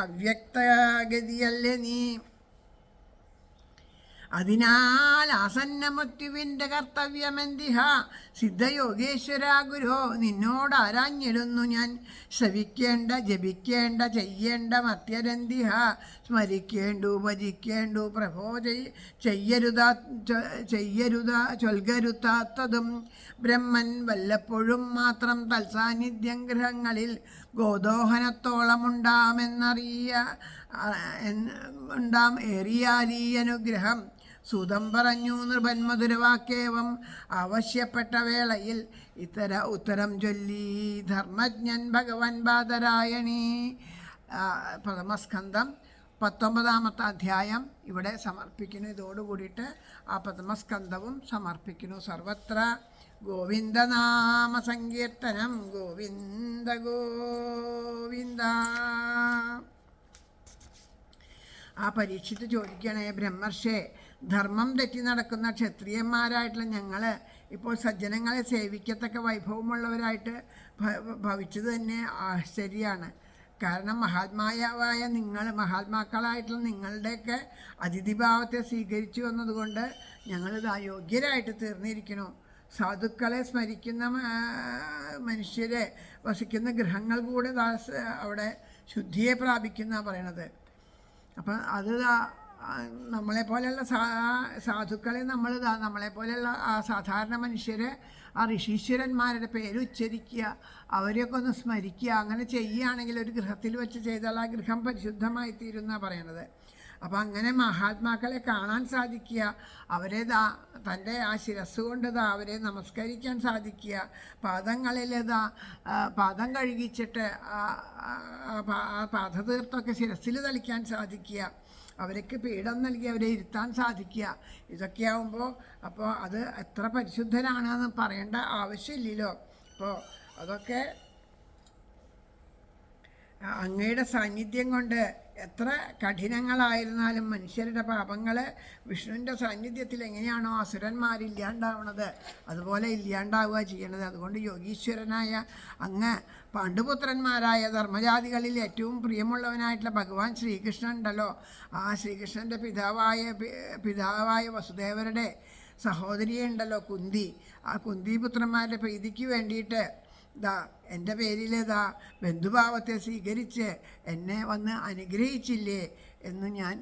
അവ്യക്തഗതിയല്ലേ നീ. അതിനാൽ ആസന്നമൃത്യുവിൻ്റെ കർത്തവ്യമെന്തിഹ. സിദ്ധയോഗേശ്വര ഗുരോ നിന്നോടാരാഞ്ഞിടുന്നു ഞാൻ. ശ്രവിക്കേണ്ട ജപിക്കേണ്ട ചെയ്യേണ്ട മർത്യരന്തിഹ. സ്മരിക്കേണ്ടു ഭജിക്കേണ്ടു പ്രഭോ ചൊൽകരുത്താത്തതും. ബ്രഹ്മൻ വല്ലപ്പോഴും മാത്രം തൽസാന്നിധ്യം ഗൃഹങ്ങളിൽ ഏറിയാലീ അനുഗ്രഹം. സുതം പറഞ്ഞു നൃപൻ മധുരവാക്യേവം. ആവശ്യപ്പെട്ട വേളയിൽ ഉത്തരം ചൊല്ലി ധർമ്മജ്ഞൻ ഭഗവാൻ ബാദരായണീ. പ്രഥമസ്കന്ധം 19-ാമത്തെ അധ്യായം ഇവിടെ സമർപ്പിക്കുന്നു. ഇതോടുകൂടിയിട്ട് ആ പ്രഥമസ്കന്ധവും സമർപ്പിക്കുന്നു. സർവത്ര ഗോവിന്ദനാമ സങ്കീർത്തനം ഗോവിന്ദ ഗോവിന്ദ. ആ പരീക്ഷിച്ച് ചോദിക്കണേ, ബ്രഹ്മർഷേ, ധർമ്മം തെറ്റി നടക്കുന്ന ക്ഷത്രിയന്മാരായിട്ടുള്ള ഞങ്ങൾ ഇപ്പോൾ സജ്ജനങ്ങളെ സേവിക്കത്തക്ക വൈഭവമുള്ളവരായിട്ട് ഭവിച്ചത് തന്നെ ആശ്ചര്യമാണ്. കാരണം മഹാത്മാക്കളായിട്ടുള്ള നിങ്ങളുടെയൊക്കെ അതിഥിഭാവത്തെ സ്വീകരിച്ചു വന്നതുകൊണ്ട് ഞങ്ങളിത് അയോഗ്യരായിട്ട് തീർന്നിരിക്കുന്നു. സാധുക്കളെ സ്മരിക്കുന്ന മനുഷ്യരെ വസിക്കുന്ന ഗൃഹങ്ങൾ കൂടെ അവിടെ ശുദ്ധിയെ പ്രാപിക്കുന്ന പറയണത്. അപ്പം അത് നമ്മളെപ്പോലെയുള്ള സാധുക്കളെ നമ്മളെപ്പോലെയുള്ള ആ സാധാരണ മനുഷ്യരെ ആ ഋഷീശ്വരന്മാരുടെ പേര് ഉച്ചരിക്കുക, അവരെയൊക്കെ ഒന്ന് സ്മരിക്കുക. അങ്ങനെ ചെയ്യുകയാണെങ്കിൽ ഒരു ഗൃഹത്തിൽ വെച്ച് ചെയ്താൽ ആ ഗൃഹം പരിശുദ്ധമായി തീരുമെന്നാണ് പറയണത്. അപ്പം അങ്ങനെ മഹാത്മാക്കളെ കാണാൻ സാധിക്കുക, അവരെ തൻ്റെ ആ ശിരസ് കൊണ്ട് അവരെ നമസ്കരിക്കാൻ സാധിക്കുക, പാദങ്ങളിൽ പാദം കഴുകിച്ചിട്ട് ആ പാദതീർത്ഥമൊക്കെ ശിരസിൽ തളിക്കാൻ സാധിക്കുക, അവർക്ക് പീഠം നൽകി അവരെ ഇരുത്താൻ സാധിക്കുക. ഇതൊക്കെയാവുമ്പോൾ അപ്പോൾ അത് എത്ര പരിശുദ്ധരാണെന്ന് പറയേണ്ട ആവശ്യമില്ലല്ലോ. അപ്പോൾ അതൊക്കെ അങ്ങയുടെ സാന്നിധ്യം കൊണ്ട് എത്ര കഠിനങ്ങളായിരുന്നാലും മനുഷ്യരുടെ പാപങ്ങൾ വിഷ്ണുവിൻ്റെ സാന്നിധ്യത്തിൽ എങ്ങനെയാണോ അസുരന്മാരില്ലാണ്ടാവുന്നത് അതുപോലെ ഇല്ലാണ്ടാവുക ചെയ്യണത്. അതുകൊണ്ട് യോഗീശ്വരനായ അങ്ങ് പാണ്ഡുപുത്രന്മാരായ ധർമ്മജാതികളിൽ ഏറ്റവും പ്രിയമുള്ളവനായിട്ടുള്ള ഭഗവാൻ ശ്രീകൃഷ്ണൻ ഉണ്ടല്ലോ, ആ ശ്രീകൃഷ്ണൻ്റെ പിതാവായ വസുദേവരുടെ സഹോദരിയുണ്ടല്ലോ കുന്തി, ആ കുന്തിപുത്രന്മാരുടെ പ്രീതിക്ക് വേണ്ടിയിട്ട് എൻ്റെ പേരിൽ ബന്ധുഭാവത്തെ സ്വീകരിച്ച് എന്നെ വന്ന് അനുഗ്രഹിച്ചില്ലേ എന്ന് ഞാൻ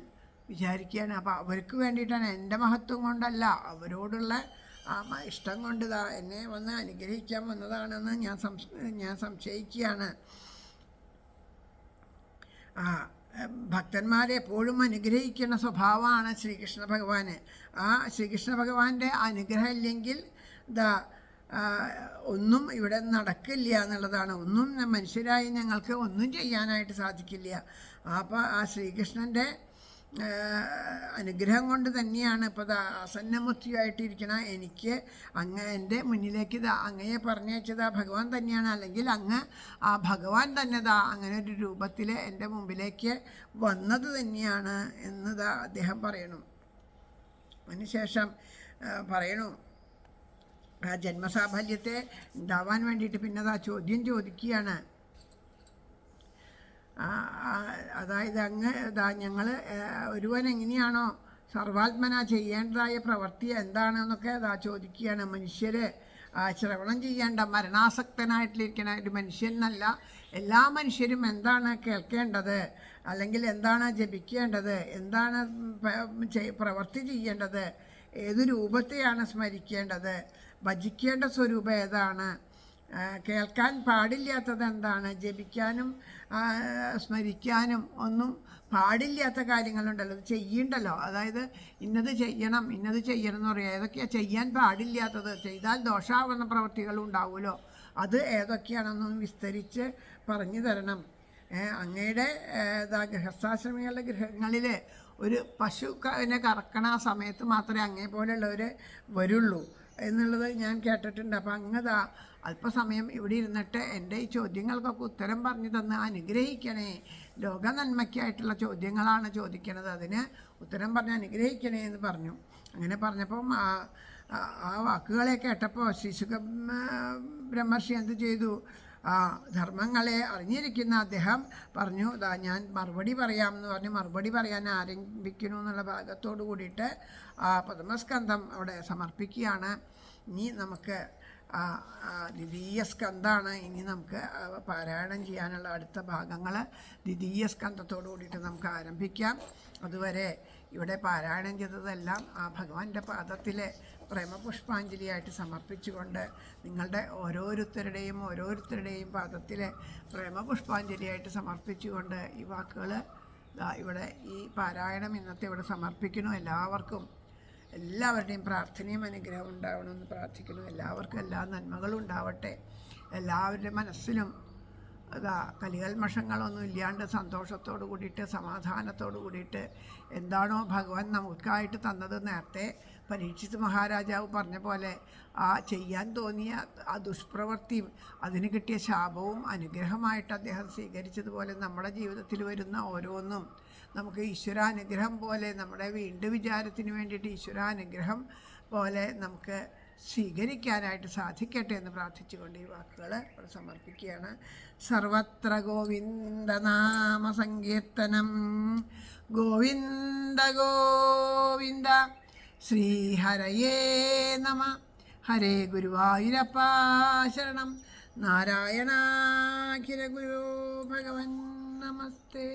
വിചാരിക്കുകയാണ്. അപ്പോൾ അവർക്ക് വേണ്ടിയിട്ടാണ്, എൻ്റെ മഹത്വം കൊണ്ടല്ല, അവരോടുള്ള ആ ഇഷ്ടം കൊണ്ട് എന്നെ വന്ന് അനുഗ്രഹിക്കാൻ വന്നതാണെന്ന് ഞാൻ സംശയിക്കുകയാണ്. ഭക്തന്മാരെ എപ്പോഴും അനുഗ്രഹിക്കുന്ന സ്വഭാവമാണ് ശ്രീകൃഷ്ണ ഭഗവാന്. ആ ശ്രീകൃഷ്ണ ഭഗവാന്റെ അനുഗ്രഹം ഇല്ലെങ്കിൽ ഒന്നും ഇവിടെ നടക്കില്ല എന്നുള്ളതാണ്. ഒന്നും മനുഷ്യരായി ഞങ്ങൾക്ക് ഒന്നും ചെയ്യാനായിട്ട് സാധിക്കില്ല. അപ്പോൾ ആ ശ്രീകൃഷ്ണൻ്റെ അനുഗ്രഹം കൊണ്ട് തന്നെയാണ് ഇപ്പോൾ ആസന്നമൂർത്തിയായിട്ടിരിക്കണ എനിക്ക് എൻ്റെ മുന്നിലേക്ക് അങ്ങയെ പറഞ്ഞയച്ചത് ആ ഭഗവാൻ തന്നെയാണ്. അല്ലെങ്കിൽ അങ്ങ് ആ ഭഗവാൻ തന്നെ അങ്ങനെ ഒരു രൂപത്തിൽ എൻ്റെ മുമ്പിലേക്ക് വന്നത് തന്നെയാണ് എന്ന് അദ്ദേഹം പറയണു. അതിനുശേഷം പറയണു, ആ ജന്മസാഫല്യത്തെ ഉണ്ടാവാൻ വേണ്ടിയിട്ട് പിന്നെ ചോദ്യം ചോദിക്കുകയാണ്. അതായത് അങ്ങ് ഞങ്ങൾ ഒരുവൻ എങ്ങനെയാണോ സർവാത്മന ചെയ്യേണ്ടതായ പ്രവൃത്തി എന്താണെന്നൊക്കെ ചോദിക്കുകയാണ്. മനുഷ്യർ ശ്രവണം ചെയ്യേണ്ട മരണാസക്തനായിട്ടിരിക്കുന്ന ഒരു മനുഷ്യനല്ല, എല്ലാ മനുഷ്യരും എന്താണ് കേൾക്കേണ്ടത്, അല്ലെങ്കിൽ എന്താണ് ജപിക്കേണ്ടത്, എന്താണ് പ്രവൃത്തി ചെയ്യേണ്ടത്, ഏത് രൂപത്തെയാണ് സ്മരിക്കേണ്ടത്, ഭജിക്കേണ്ട സ്വരൂപം ഏതാണ്, കേൾക്കാൻ പാടില്ലാത്തത് എന്താണ്, ജപിക്കാനും സ്മരിക്കാനും ഒന്നും പാടില്ലാത്ത കാര്യങ്ങളുണ്ടല്ലോ, അത് ചെയ്യണ്ടല്ലോ. അതായത് ഇന്നത് ചെയ്യണം എന്ന് പറയാം. ഏതൊക്കെയാണ് ചെയ്യാൻ പാടില്ലാത്തത്, ചെയ്താൽ ദോഷാവുന്ന പ്രവൃത്തികളും ഉണ്ടാവുമല്ലോ, അത് ഏതൊക്കെയാണെന്നൊന്ന് വിസ്തരിച്ച് പറഞ്ഞു തരണം. അങ്ങയുടെ ഗൃഹസ്ഥാശ്രമികളുടെ ഗൃഹങ്ങളിൽ ഒരു പശുവിനെ കറക്കണ ആ സമയത്ത് മാത്രമേ അങ്ങേ പോലെയുള്ളവർ വരുള്ളൂ എന്നുള്ളത് ഞാൻ കേട്ടിട്ടുണ്ട്. അപ്പം അങ്ങതാ അല്പസമയം ഇവിടെ ഇരുന്നിട്ട് എൻ്റെ ഈ ചോദ്യങ്ങൾക്കൊക്കെ ഉത്തരം പറഞ്ഞു തന്ന് അനുഗ്രഹിക്കണേ. ലോക നന്മയ്ക്കായിട്ടുള്ള ചോദ്യങ്ങളാണ് ചോദിക്കണത്, അതിന് ഉത്തരം പറഞ്ഞ് അനുഗ്രഹിക്കണേ എന്ന് പറഞ്ഞു. അങ്ങനെ പറഞ്ഞപ്പം ആ വാക്കുകളെ കേട്ടപ്പോൾ ശ്രീശുഖ ബ്രഹ്മർഷി എന്ത് ചെയ്തു, ധർമ്മങ്ങളെ അറിഞ്ഞിരിക്കുന്ന അദ്ദേഹം പറഞ്ഞു, ഞാൻ മറുപടി പറയാമെന്ന് പറഞ്ഞ് മറുപടി പറയാൻ ആരംഭിക്കുന്നു എന്നുള്ള ഭാഗത്തോട് കൂടിയിട്ട് ആ പദ്മസ്കന്ധം അവിടെ സമർപ്പിക്കുകയാണ്. ഇനി നമുക്ക് ദ്വിതീയ സ്കന്ധമാണ് ഇനി നമുക്ക് പാരായണം ചെയ്യാനുള്ള അടുത്ത ഭാഗങ്ങൾ. ദ്വിതീയ സ്കന്ധത്തോടു കൂടിയിട്ട് നമുക്ക് ആരംഭിക്കാം. അതുവരെ ഇവിടെ പാരായണം ചെയ്തതെല്ലാം ആ ഭഗവാന്റെ പാദത്തിലെ പ്രേമപുഷ്പാഞ്ജലിയായിട്ട് സമർപ്പിച്ചുകൊണ്ട് നിങ്ങളുടെ ഓരോരുത്തരുടെയും പാദത്തിലെ പ്രേമപുഷ്പാഞ്ജലിയായിട്ട് സമർപ്പിച്ചുകൊണ്ട് ഈ വാക്കുകൾ ഇവിടെ ഈ പാരായണം ഇന്നത്തെ ഇവിടെ സമർപ്പിക്കുന്നു. എല്ലാവരുടെയും പ്രാർത്ഥനയും അനുഗ്രഹം ഉണ്ടാവണമെന്ന് പ്രാർത്ഥിക്കുന്നു. എല്ലാവർക്കും എല്ലാ നന്മകളും ഉണ്ടാവട്ടെ. എല്ലാവരുടെ മനസ്സിലും കലികൽമഷങ്ങളൊന്നും ഇല്ലാണ്ട് സന്തോഷത്തോടു കൂടിയിട്ട് സമാധാനത്തോടു കൂടിയിട്ട് എന്താണോ ഭഗവാൻ നമുക്കായിട്ട് തന്നത്, നേരത്തെ പരീക്ഷിത് മഹാരാജാവ് പറഞ്ഞ പോലെ ആ ചെയ്യാൻ തോന്നിയ ആ ദുഷ്പ്രവൃത്തിയും അതിന് കിട്ടിയ ശാപവും അനുഗ്രഹമായിട്ട് അദ്ദേഹം സ്വീകരിച്ചതുപോലെ നമ്മുടെ ജീവിതത്തിൽ വരുന്ന ഓരോന്നും നമുക്ക് ഈശ്വരാനുഗ്രഹം പോലെ, നമ്മുടെ വീണ്ടും വിചാരത്തിന് വേണ്ടിയിട്ട് ഈശ്വരാനുഗ്രഹം പോലെ നമുക്ക് സ്വീകരിക്കാനായിട്ട് സാധിക്കട്ടെ എന്ന് പ്രാർത്ഥിച്ചുകൊണ്ട് ഈ വാക്കുകൾ ഇവിടെ സമർപ്പിക്കുകയാണ്. സർവത്ര ഗോവിന്ദനാമ സങ്കീർത്തനം. ഗോവിന്ദ ഗോവിന്ദ. ശ്രീഹരയേ നമ. ഹരേ ഗുരുവായൂരപ്പ ശരണം. നാരായണാഖില ഗുരു ഭഗവൻ നമസ്തേ.